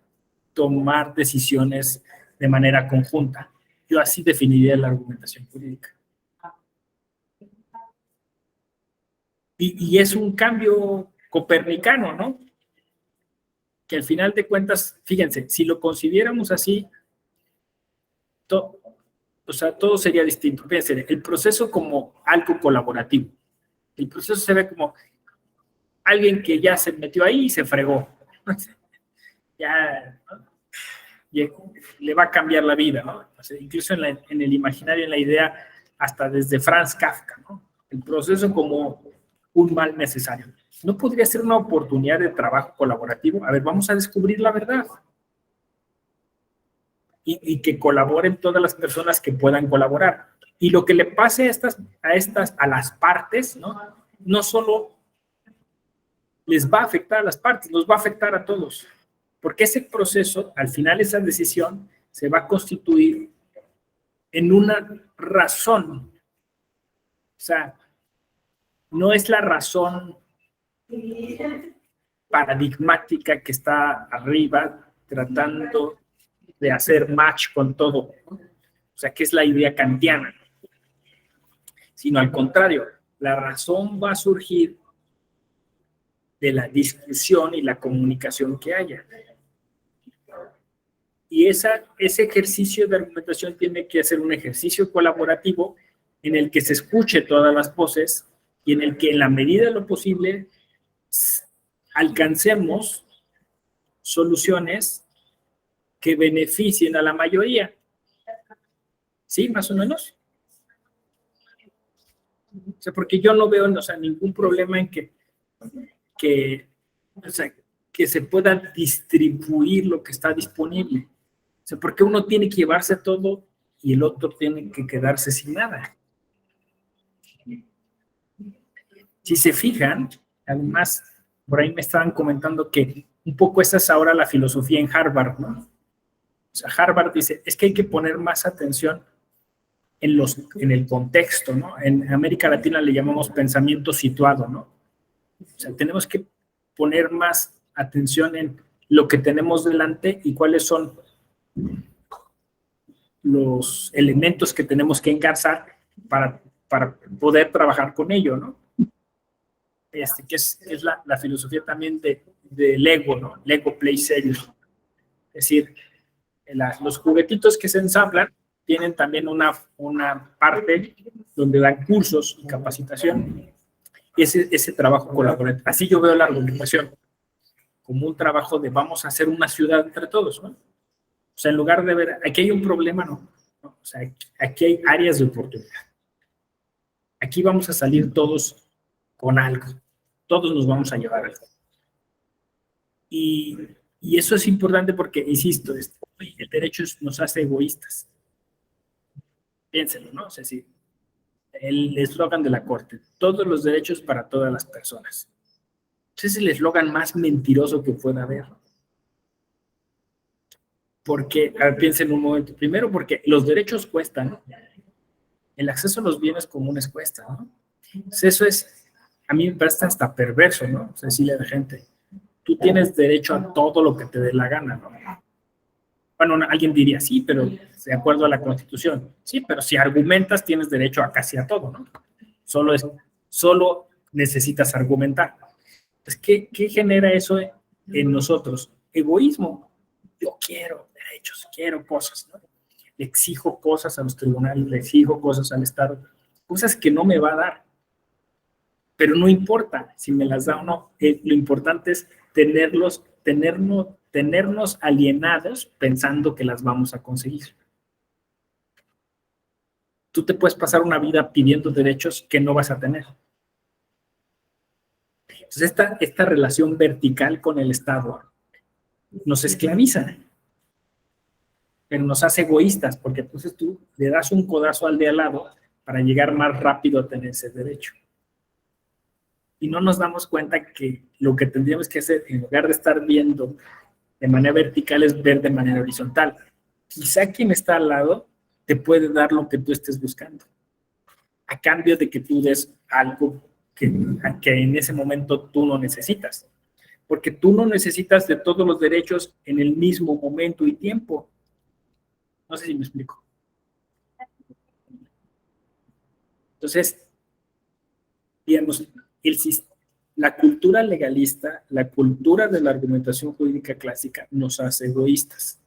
tomar decisiones de manera conjunta. Yo así definiría la argumentación jurídica. Y es un cambio copernicano, ¿no? Que al final de cuentas, fíjense, si lo consideramos así, o sea, todo sería distinto. Fíjense, el proceso como algo colaborativo. El proceso se ve como alguien que ya se metió ahí y se fregó. Ya, ¿no? Le va a cambiar la vida, ¿no? O sea, incluso en el imaginario, en la idea, hasta desde Franz Kafka, ¿no? El proceso como un mal necesario. ¿No podría ser una oportunidad de trabajo colaborativo? A ver, vamos a descubrir la verdad. Y que colaboren todas las personas que puedan colaborar. Y lo que le pase a las partes, ¿no? No solo les va a afectar a las partes, nos va a afectar a todos. Porque ese proceso, al final esa decisión, se va a constituir en una razón. O sea, no es la razón paradigmática que está arriba tratando de hacer match con todo. O sea, que es la idea kantiana. Sino al contrario, la razón va a surgir de la discusión y la comunicación que haya. Y ese ejercicio de argumentación tiene que ser un ejercicio colaborativo en el que se escuche todas las voces y en el que en la medida de lo posible alcancemos soluciones que beneficien a la mayoría. ¿Sí? Más o menos. O sea, porque yo no veo, o sea, ningún problema en o sea, que se pueda distribuir lo que está disponible. O sea, porque uno tiene que llevarse todo y el otro tiene que quedarse sin nada. Si se fijan, además, por ahí me estaban comentando que un poco esa es ahora la filosofía en Harvard, ¿no? O sea, Harvard dice, es que hay que poner más atención en el contexto, ¿no? En América Latina le llamamos pensamiento situado, ¿no? O sea, tenemos que poner más atención en lo que tenemos delante y cuáles son los elementos que tenemos que engarzar para poder trabajar con ello, ¿no? Que es la filosofía también del ego, ¿no? Lego Play Series. Es decir, los juguetitos que se ensamblan tienen también una parte donde dan cursos y capacitación. Ese trabajo colaborativo. Así yo veo la argumentación, como un trabajo de vamos a hacer una ciudad entre todos, ¿no? O sea, en lugar de ver, aquí hay un problema, no. O sea, aquí hay áreas de oportunidad. Aquí vamos a salir todos con algo. Todos nos vamos a llevar algo. Y eso es importante porque, insisto, el derecho nos hace egoístas. Piénsenlo, ¿no? O sea, si el eslogan de la Corte: todos los derechos para todas las personas. Ese es el eslogan más mentiroso que pueda haber. Porque, a ver, piensen un momento. Primero, porque los derechos cuestan. El acceso a los bienes comunes cuesta, ¿no? Entonces, eso es, a mí me parece hasta perverso, ¿no? O sea, decirle a la gente, tú tienes derecho a todo lo que te dé la gana, ¿no? Bueno, alguien diría, sí, pero de acuerdo a la Constitución. Sí, pero si argumentas, tienes derecho a casi a todo, ¿no? Solo necesitas argumentar. Entonces, ¿qué genera eso en nosotros? Egoísmo. Yo quiero derechos, quiero cosas, ¿no? Le exijo cosas a los tribunales, le exijo cosas al Estado, cosas que no me va a dar. Pero no importa si me las da o no. Lo importante es tenernos alienados pensando que las vamos a conseguir. Tú te puedes pasar una vida pidiendo derechos que no vas a tener. Entonces, esta relación vertical con el Estado nos esclaviza, pero nos hace egoístas, porque entonces tú le das un codazo al de al lado para llegar más rápido a tener ese derecho. Y no nos damos cuenta que lo que tendríamos que hacer, en lugar de estar viendo de manera vertical, es ver de manera horizontal. Quizá quien está al lado te puede dar lo que tú estés buscando, a cambio de que tú des algo que en ese momento tú no necesitas. Porque tú no necesitas de todos los derechos en el mismo momento y tiempo. No sé si me explico. Entonces, digamos, la cultura legalista, la cultura de la argumentación jurídica clásica nos hace egoístas.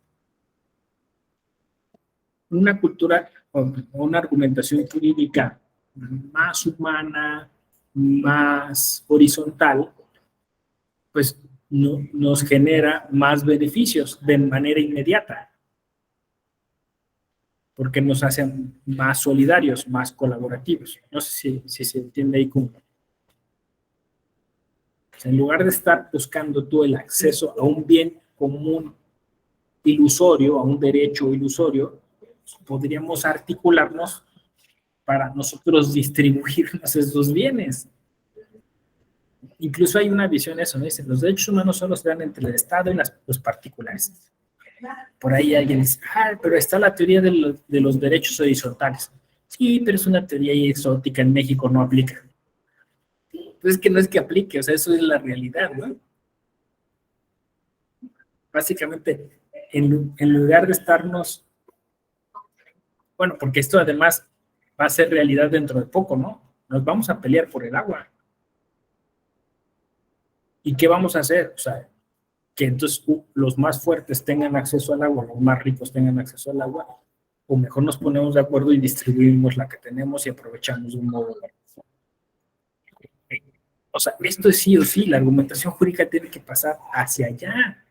Una cultura o una argumentación jurídica más humana, más horizontal, pues nos genera más beneficios de manera inmediata, porque nos hacen más solidarios, más colaborativos. No sé si se entiende ahí cómo. O sea, en lugar de estar buscando tú el acceso a un bien común ilusorio, a un derecho ilusorio, podríamos articularnos para nosotros distribuirnos esos bienes. Incluso hay una visión eso, ¿no? Dicen, los derechos humanos solo se dan entre el Estado y los particulares. Por ahí alguien dice, pero está la teoría de los derechos horizontales. Sí, pero es una teoría exótica, en México no aplica. Pues es que no es que aplique, o sea, eso es la realidad, ¿no? Básicamente, en lugar de estarnos, bueno, porque esto además va a ser realidad dentro de poco, ¿no? Nos vamos a pelear por el agua. ¿Y qué vamos a hacer? O sea, que entonces los más fuertes tengan acceso al agua, los más ricos tengan acceso al agua, o mejor nos ponemos de acuerdo y distribuimos la que tenemos y aprovechamos de un modo. O sea, esto es sí o sí, la argumentación jurídica tiene que pasar hacia allá.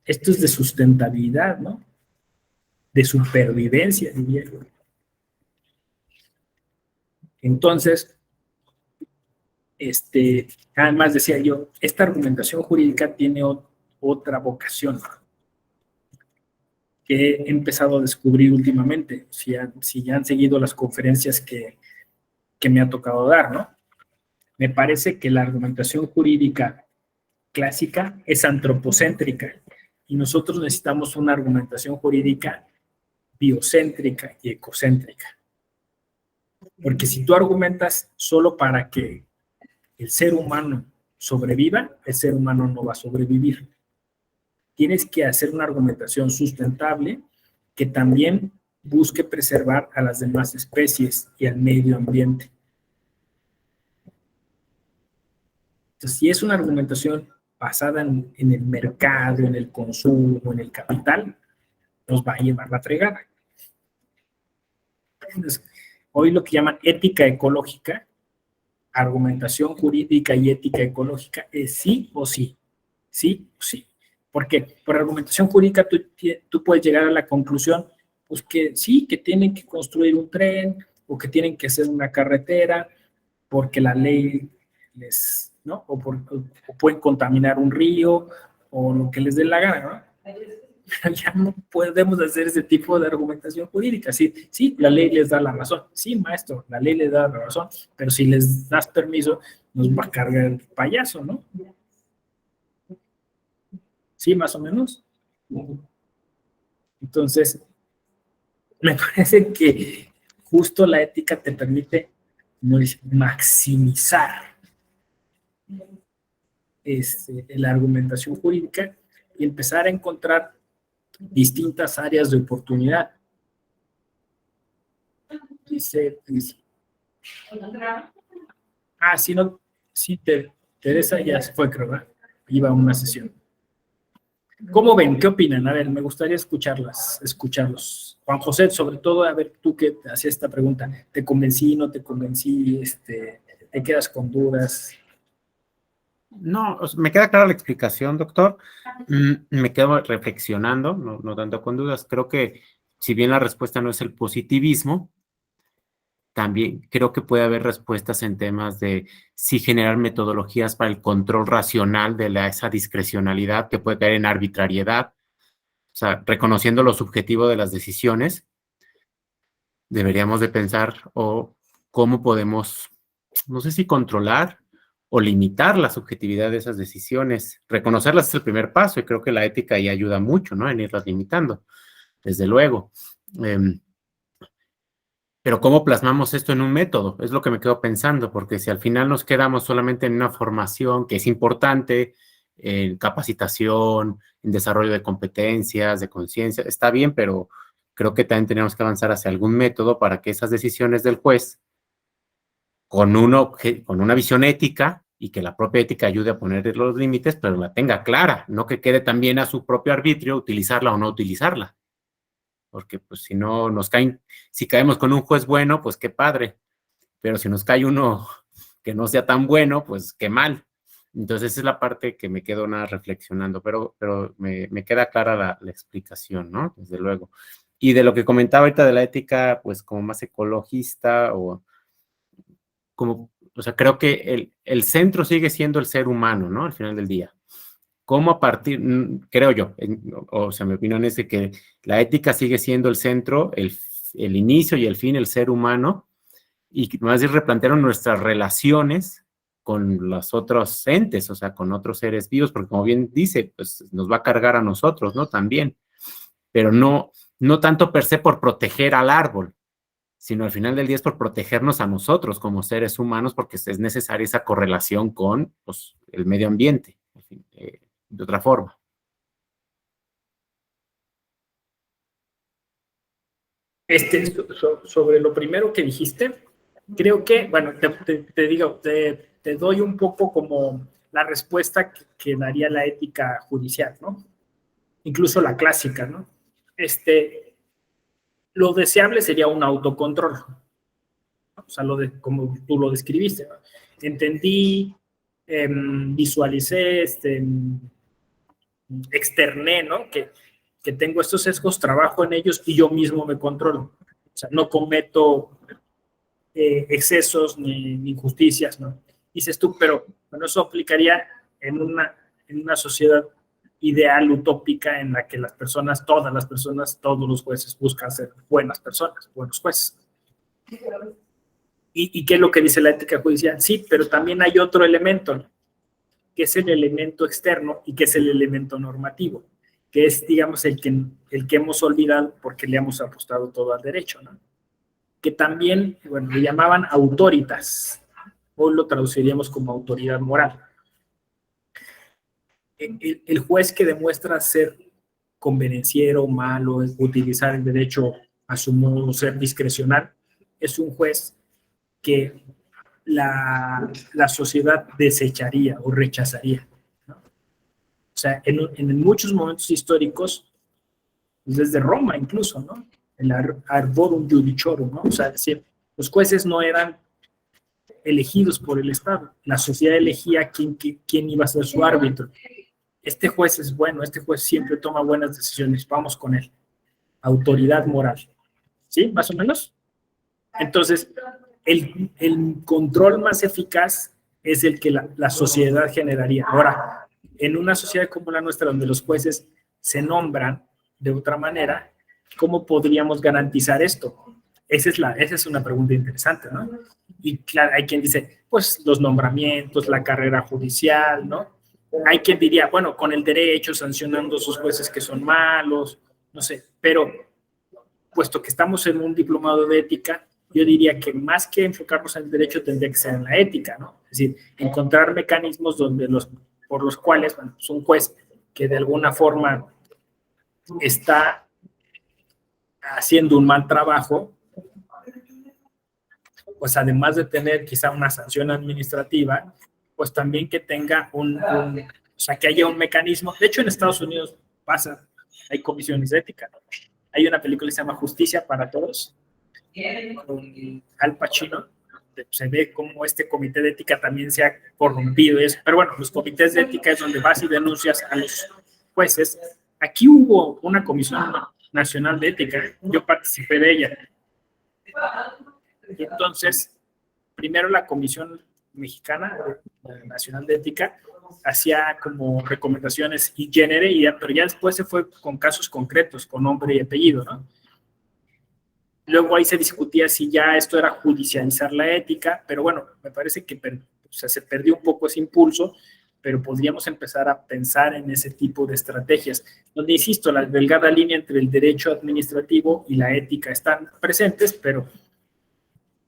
Esto es de sustentabilidad, ¿no? De supervivencia, diría yo. Entonces, además decía yo, esta argumentación jurídica tiene otra vocación que he empezado a descubrir últimamente, si ya han seguido las conferencias que me ha tocado dar, ¿no? Me parece que la argumentación jurídica clásica es antropocéntrica y nosotros necesitamos una argumentación jurídica biocéntrica y ecocéntrica. Porque si tú argumentas solo para que el ser humano sobreviva, el ser humano no va a sobrevivir. Tienes que hacer una argumentación sustentable que también busque preservar a las demás especies y al medio ambiente. Entonces, si es una argumentación basada en el mercado, en el consumo, en el capital, nos va a llevar la fregada. Entonces, hoy lo que llaman ética ecológica, argumentación jurídica y ética ecológica es sí o sí. Sí o sí. Porque por argumentación jurídica tú puedes llegar a la conclusión, pues que sí, que tienen que construir un tren o que tienen que hacer una carretera porque la ley ¿no? O pueden contaminar un río o lo que les dé la gana, ¿no? pero ya no podemos hacer ese tipo de argumentación jurídica. Sí, sí, la ley les da la razón. Sí, maestro, la ley les da la razón, pero si les das permiso, nos va a cargar el payaso, ¿no? Sí, más o menos. Entonces, me parece que justo la ética te permite maximizar la argumentación jurídica y empezar a encontrar distintas áreas de oportunidad. Dice. Sí, no, sí, Teresa ya se fue, creo, ¿verdad? Iba a una sesión. ¿Cómo ven? ¿Qué opinan? A ver, me gustaría escucharlos. Juan José, sobre todo, a ver, tú que te hacías esta pregunta, ¿te convencí, no te convencí? ¿Te quedas con dudas? No, me queda clara la explicación, doctor. Me quedo reflexionando, no tanto con dudas. Creo que si bien la respuesta no es el positivismo, también creo que puede haber respuestas en temas de sí generar metodologías para el control racional de esa discrecionalidad que puede caer en arbitrariedad. O sea, reconociendo lo subjetivo de las decisiones, deberíamos de pensar cómo podemos, no sé si controlar o limitar la subjetividad de esas decisiones. Reconocerlas es el primer paso y creo que la ética ahí ayuda mucho, ¿no? En irlas limitando, desde luego. Pero ¿cómo plasmamos esto en un método? Es lo que me quedo pensando, porque si al final nos quedamos solamente en una formación que es importante, en capacitación, en desarrollo de competencias, de conciencia, está bien, pero creo que también tenemos que avanzar hacia algún método para que esas decisiones del juez, con una visión ética, y que la propia ética ayude a poner los límites, pero la tenga clara, no que quede también a su propio arbitrio utilizarla o no utilizarla. Porque pues si caemos con un juez bueno, pues qué padre, pero si nos cae uno que no sea tan bueno, pues qué mal. Entonces esa es la parte que me quedo reflexionando, pero me queda clara la explicación, ¿no? Desde luego. Y de lo que comentaba ahorita de la ética, pues como más ecologista o sea, creo que el centro sigue siendo el ser humano, ¿no? Al final del día. ¿Cómo creo yo, o sea, mi opinión es de que la ética sigue siendo el centro, el inicio y el fin, el ser humano, y más bien replantearon nuestras relaciones con los otros entes, o sea, con otros seres vivos, porque como bien dice, pues nos va a cargar a nosotros, ¿no? También, pero no tanto per se por proteger al árbol, sino al final del día es por protegernos a nosotros como seres humanos, porque es necesaria esa correlación con pues, el medio ambiente, en fin, de otra forma. Sobre lo primero que dijiste, creo que, bueno, te doy un poco como la respuesta que daría la ética judicial, ¿no? Incluso la clásica, ¿no? Lo deseable sería un autocontrol, ¿no? O sea, como tú lo describiste, ¿no? Entendí, visualicé, externé, ¿no? Que tengo estos sesgos, trabajo en ellos y yo mismo me controlo. O sea, no cometo excesos ni injusticias, ¿no? Dices tú, pero bueno, eso aplicaría en una sociedad ideal, utópica, en la que todas las personas, todos los jueces buscan ser buenas personas, buenos jueces. ¿Y qué es lo que dice la ética judicial? Sí, pero también hay otro elemento, ¿no? Que es el elemento externo y que es el elemento normativo, que es, digamos, el que hemos olvidado porque le hemos apostado todo al derecho, ¿no? Que también, bueno, le llamaban autoritas, hoy lo traduciríamos como autoridad moral. El juez que demuestra ser convenenciero, malo, utilizar el derecho a su modo, ser discrecional, es un juez que la sociedad desecharía o rechazaría, ¿no? O sea, en muchos momentos históricos, desde Roma incluso, ¿no? El arborum judiciorum, ¿no? O sea, los jueces no eran elegidos por el Estado, la sociedad elegía quién iba a ser su árbitro. Este juez es bueno, este juez siempre toma buenas decisiones, vamos con él. Autoridad moral, ¿sí? Más o menos. Entonces, el control más eficaz es el que la sociedad generaría. Ahora, en una sociedad como la nuestra, donde los jueces se nombran, de otra manera, ¿cómo podríamos garantizar esto? Esa es una pregunta interesante, ¿no? Y claro, hay quien dice, pues los nombramientos, la carrera judicial, ¿no? Hay quien diría, bueno, con el derecho, sancionando a sus jueces que son malos, no sé, pero puesto que estamos en un diplomado de ética, yo diría que más que enfocarnos en el derecho, tendría que ser en la ética, ¿no? Es decir, encontrar mecanismos por los cuales, bueno, pues un juez que de alguna forma está haciendo un mal trabajo, pues además de tener quizá una sanción administrativa, pues también que tenga o sea, que haya un mecanismo. De hecho, en Estados Unidos pasa, hay comisiones de ética, ¿no? Hay una película que se llama Justicia para Todos, con Al Pacino. Se ve cómo este comité de ética también se ha corrompido. Pero bueno, los comités de ética es donde vas y denuncias a los jueces. Aquí hubo una comisión nacional de ética, yo participé de ella. Y entonces, primero la Comisión Mexicana Nacional de Ética hacía como recomendaciones y pero ya después se fue con casos concretos, con nombre y apellido, ¿no? Luego ahí se discutía si ya esto era judicializar la ética, pero bueno, me parece que se perdió un poco ese impulso, pero podríamos empezar a pensar en ese tipo de estrategias, donde, insisto, la delgada línea entre el derecho administrativo y la ética están presentes, pero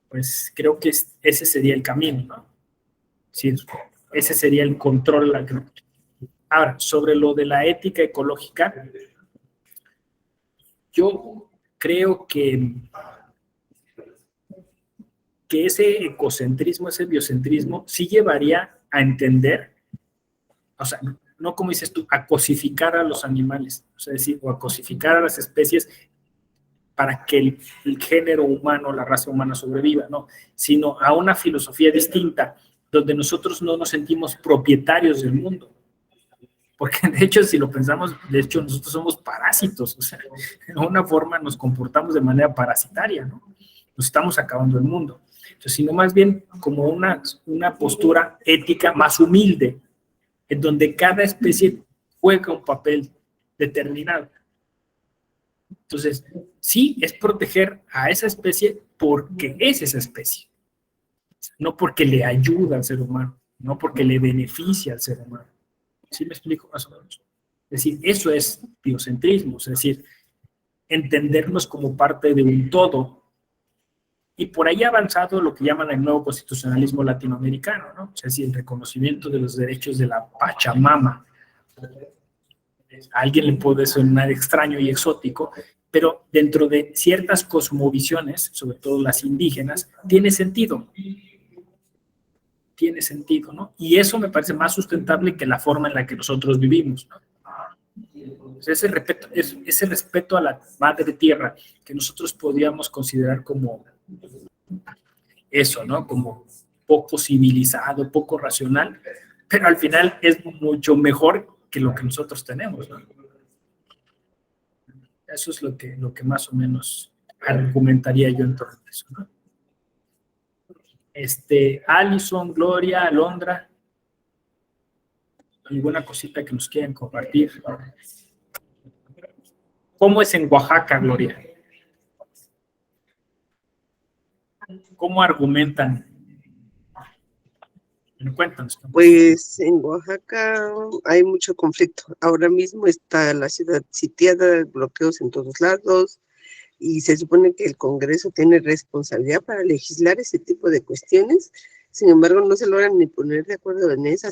pues creo que ese sería el camino, ¿no? Sí, ese sería el control. Ahora, sobre lo de la ética ecológica, yo creo que ese ecocentrismo, ese biocentrismo, sí llevaría a entender, o sea, no como dices tú, a cosificar a los animales, o sea, decir, o a cosificar a las especies para que el género humano, la raza humana sobreviva, no, sino a una filosofía distinta, donde nosotros no nos sentimos propietarios del mundo. Porque de hecho, si lo pensamos, de hecho nosotros somos parásitos, o sea, de alguna forma nos comportamos de manera parasitaria, ¿no? Nos estamos acabando el mundo. Entonces, sino más bien como una postura ética más humilde, en donde cada especie juega un papel determinado. Entonces, sí, es proteger a esa especie porque es esa especie, no porque le ayuda al ser humano, no porque le beneficia al ser humano. ¿Sí me explico más o menos? Es decir, eso es biocentrismo, es decir, entendernos como parte de un todo. Y por ahí ha avanzado lo que llaman el nuevo constitucionalismo latinoamericano, ¿no? Es decir, el reconocimiento de los derechos de la Pachamama. A alguien le puede sonar extraño y exótico, pero dentro de ciertas cosmovisiones, sobre todo las indígenas, tiene sentido. Tiene sentido, ¿no? Y eso me parece más sustentable que la forma en la que nosotros vivimos, ¿no? Ese respeto a la madre tierra que nosotros podríamos considerar como eso, ¿no? Como poco civilizado, poco racional, pero al final es mucho mejor que lo que nosotros tenemos, ¿no? Eso es lo que más o menos argumentaría yo en torno a eso, ¿no? Alison, Gloria, Alondra, ¿alguna cosita que nos quieran compartir? ¿Cómo es en Oaxaca, Gloria? ¿Cómo argumentan? Cuéntanos. Pues en Oaxaca hay mucho conflicto. Ahora mismo está la ciudad sitiada, bloqueos en todos lados, y se supone que el Congreso tiene responsabilidad para legislar ese tipo de cuestiones. Sin embargo, no se logran ni poner de acuerdo en esa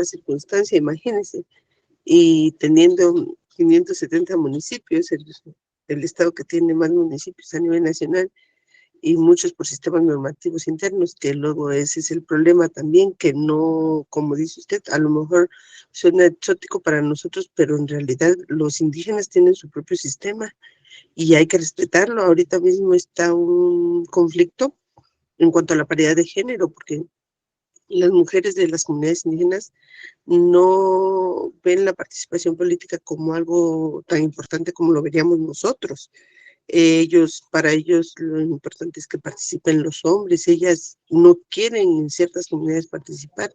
circunstancia, imagínense. Y teniendo 570 municipios, el estado que tiene más municipios a nivel nacional, y muchos por sistemas normativos internos, que luego ese es el problema también, que no, como dice usted, a lo mejor suena exótico para nosotros, pero en realidad los indígenas tienen su propio sistema y hay que respetarlo. Ahorita mismo está un conflicto en cuanto a la paridad de género, porque las mujeres de las comunidades indígenas no ven la participación política como algo tan importante como lo veríamos nosotros. Para ellos lo importante es que participen los hombres, ellas no quieren en ciertas comunidades participar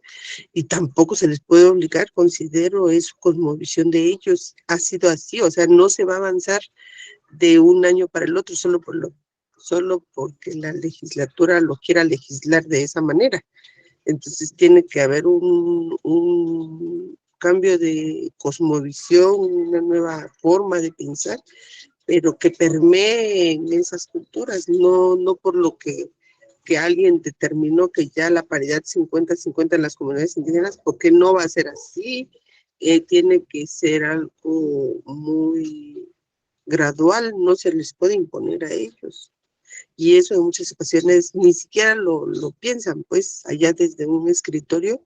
y tampoco se les puede obligar, considero, es su cosmovisión de ellos, ha sido así, o sea, no se va a avanzar de un año para el otro solo porque la legislatura lo quiera legislar de esa manera. Entonces tiene que haber un cambio de cosmovisión, una nueva forma de pensar, pero que permee en esas culturas, no por lo que alguien determinó que ya la paridad 50-50 en las comunidades indígenas, porque no va a ser así, tiene que ser algo muy gradual, no se les puede imponer a ellos. Y eso en muchas ocasiones ni siquiera lo piensan, pues allá desde un escritorio.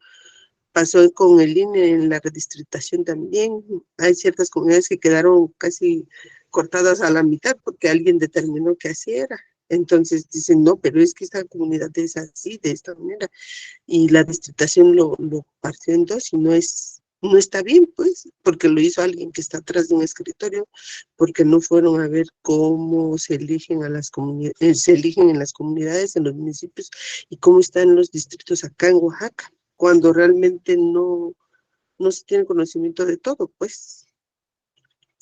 Pasó con el INE en la redistritación también. Hay ciertas comunidades que quedaron casi cortadas a la mitad porque alguien determinó que así era. Entonces dicen, no, pero es que esta comunidad es así, de esta manera. Y la distritación lo partió en dos y no está bien, pues, porque lo hizo alguien que está atrás de un escritorio, porque no fueron a ver cómo se eligen en las comunidades, en los municipios, y cómo están los distritos acá en Oaxaca, cuando realmente no se tiene conocimiento de todo, pues.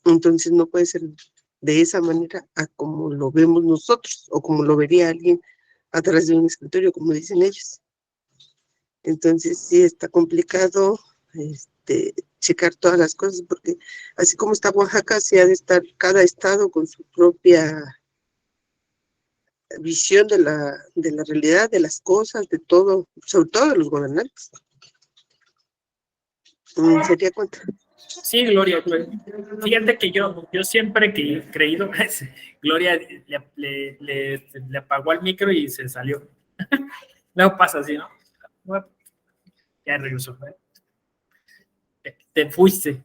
Entonces no puede ser de esa manera a como lo vemos nosotros, o como lo vería alguien atrás de un escritorio, como dicen ellos. Entonces sí está complicado checar todas las cosas, porque así como está Oaxaca, sí ha de estar cada estado con su propia visión de la realidad, de las cosas, de todo, sobre todo de los gobernantes. ¿Sería cuánto? Sí, Gloria. Fíjate que yo siempre he creído, Gloria le apagó el micro y se salió. Luego pasa así, ¿no? Ya regresó. Te fuiste.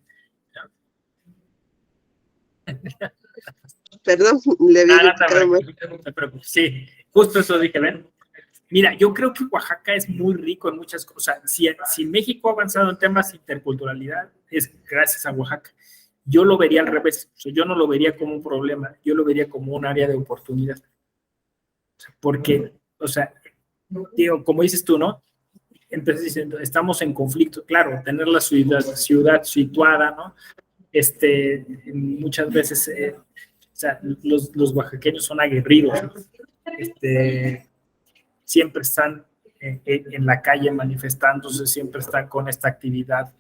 Perdón, le había criticado mal. No te preocupes. Sí, justo eso dije, ven. Mira, yo creo que Oaxaca es muy rico en muchas cosas. Si México ha avanzado en temas de interculturalidad, es gracias a Oaxaca. Yo lo vería al revés. O sea, yo no lo vería como un problema, yo lo vería como un área de oportunidad. O sea, porque, o sea, digo, como dices tú, ¿no? Entonces diciendo, estamos en conflicto, claro, tener la ciudad situada, ¿no? Muchas veces, o sea, los oaxaqueños son aguerridos, ¿no? Siempre están en la calle manifestándose, siempre están con esta actividad,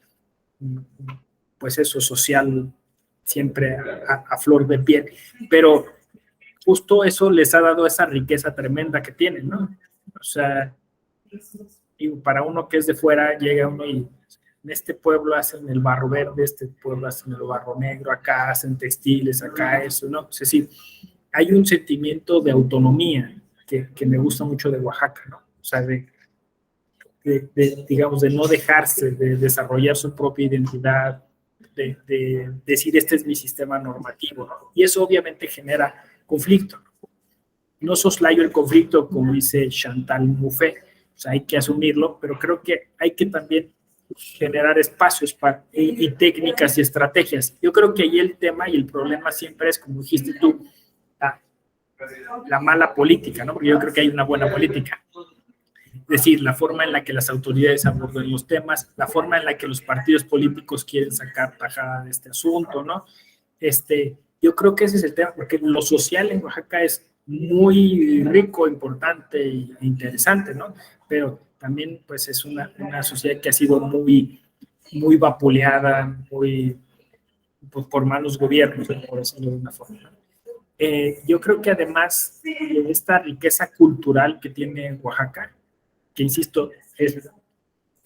pues eso, social, siempre a flor de piel, pero justo eso les ha dado esa riqueza tremenda que tienen, ¿no? O sea, y para uno que es de fuera, llega uno y en este pueblo hacen el barro verde, este pueblo hacen el barro negro, acá hacen textiles, acá eso, ¿no? Es decir, hay un sentimiento de autonomía que me gusta mucho de Oaxaca, ¿no? O sea, digamos, de no dejarse, de desarrollar su propia identidad, de decir, este es mi sistema normativo, ¿no? Y eso obviamente genera conflicto. No soslayo el conflicto, como dice Chantal Mouffe, o sea, hay que asumirlo, pero creo que hay que también generar espacios y técnicas y estrategias. Yo creo que ahí el tema y el problema siempre es, como dijiste tú, la mala política, ¿no? Porque yo creo que hay una buena política. Es decir, la forma en la que las autoridades abordan los temas, la forma en la que los partidos políticos quieren sacar tajada de este asunto, ¿no? Yo creo que ese es el tema, porque lo social en Oaxaca es muy rico, importante e interesante, ¿no? Pero también, pues, es una sociedad que ha sido muy, muy vapuleada, muy, pues, por malos gobiernos, por decirlo de una forma. Yo creo que además de esta riqueza cultural que tiene Oaxaca, que insisto, es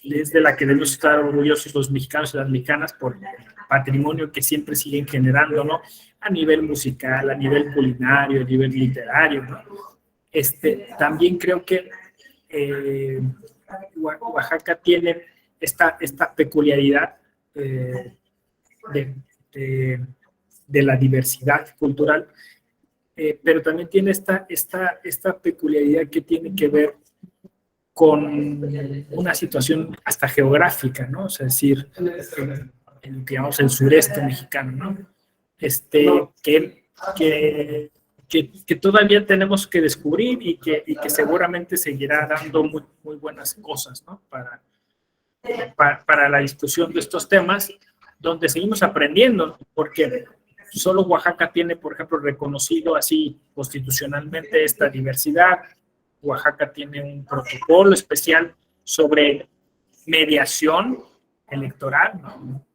de la que debemos estar orgullosos los mexicanos y las mexicanas por el patrimonio que siempre siguen generando, ¿no? A nivel musical, a nivel culinario, a nivel literario, ¿no? También creo que Oaxaca tiene esta peculiaridad de la diversidad cultural, pero también tiene esta peculiaridad que tiene que ver con una situación hasta geográfica, ¿no? O sea, es decir, en lo que llamamos el sureste mexicano, ¿no? Que que todavía tenemos que descubrir y que seguramente seguirá dando muy, muy buenas cosas, ¿no? Para la discusión de estos temas, donde seguimos aprendiendo, porque solo Oaxaca tiene, por ejemplo, reconocido así constitucionalmente esta diversidad. Oaxaca tiene un protocolo especial sobre mediación electoral, ¿no?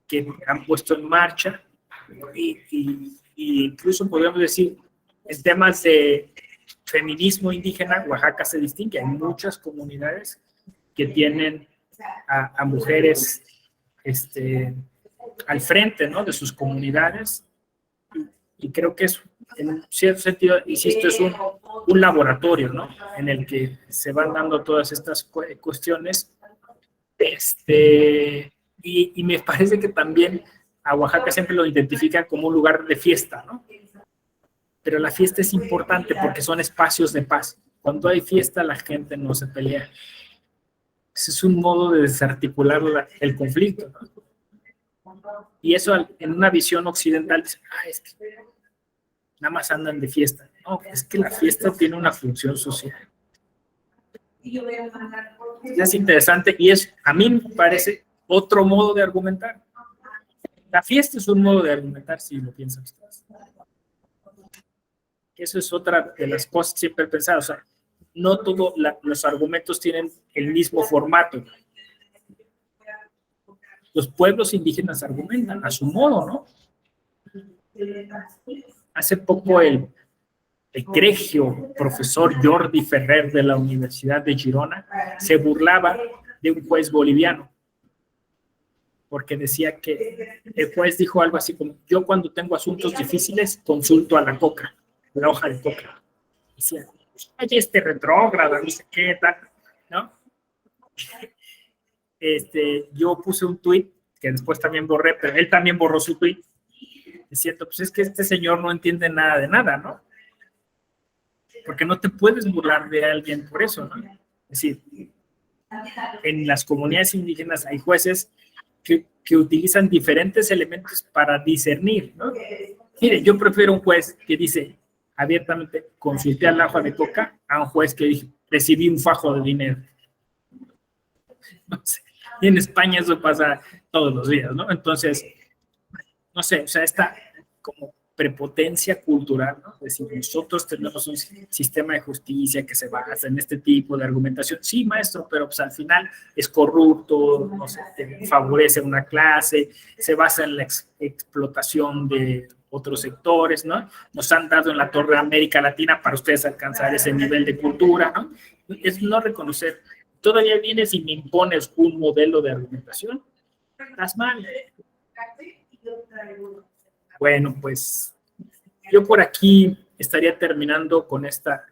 Que han puesto en marcha, y incluso podríamos decir, en temas de feminismo indígena, Oaxaca se distingue. Hay muchas comunidades que tienen a mujeres al frente, ¿no?, de sus comunidades, y creo que es, en cierto sentido, insisto, es un laboratorio, ¿no?, en el que se van dando todas estas cuestiones, y me parece que también a Oaxaca siempre lo identifican como un lugar de fiesta, ¿no? Pero la fiesta es importante porque son espacios de paz. Cuando hay fiesta, la gente no se pelea. Ese es un modo de desarticular el conflicto, ¿no? Y eso, en una visión occidental, dice, es que nada más andan de fiesta. No, es que la fiesta tiene una función social. Es interesante, y a mí me parece otro modo de argumentar. La fiesta es un modo de argumentar, si lo piensan ustedes. Eso es otra de las cosas que siempre he pensado. O sea, no todos los argumentos tienen el mismo formato. Los pueblos indígenas argumentan a su modo, ¿no? Hace poco el egregio profesor Jordi Ferrer de la Universidad de Girona se burlaba de un juez boliviano, porque decía que el juez dijo algo así como: yo cuando tengo asuntos difíciles consulto a la coca, la hoja de coca. Decía, oye, retrógrado, no sé qué, tal, ¿no? Yo puse un tuit que después también borré, pero él también borró su tuit, diciendo, pues es que este señor no entiende nada de nada, ¿no? Porque no te puedes burlar de alguien por eso, ¿no? Es decir, en las comunidades indígenas hay jueces que utilizan diferentes elementos para discernir, ¿no? Mire, yo prefiero un juez que dice abiertamente, consulté al hoja de coca, a un juez que dice, recibí un fajo de dinero. No sé. Y en España eso pasa todos los días, ¿no? Entonces, no sé, o sea, esta como prepotencia cultural, ¿no? Es decir, nosotros tenemos un sistema de justicia que se basa en este tipo de argumentación. Sí, maestro, pero pues al final es corrupto, no sé, favorece una clase, se basa en la explotación de otros sectores, ¿no? Nos han dado en la torre de América Latina para ustedes alcanzar ese nivel de cultura, ¿no? Es no reconocer. Todavía vienes y me impones un modelo de argumentación. Estás mal. Bueno, pues yo por aquí estaría terminando con esta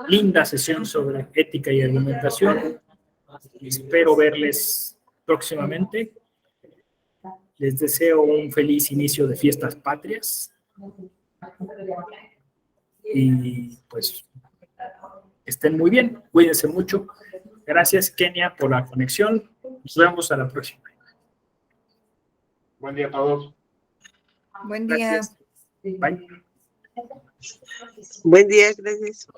linda sesión sobre ética y argumentación. Espero verles próximamente. Les deseo un feliz inicio de fiestas patrias. Y pues estén muy bien, cuídense mucho. Gracias, Kenia, por la conexión. Nos vemos a la próxima. Buen día a todos. Buen día. Gracias. Bye. Buen día, gracias.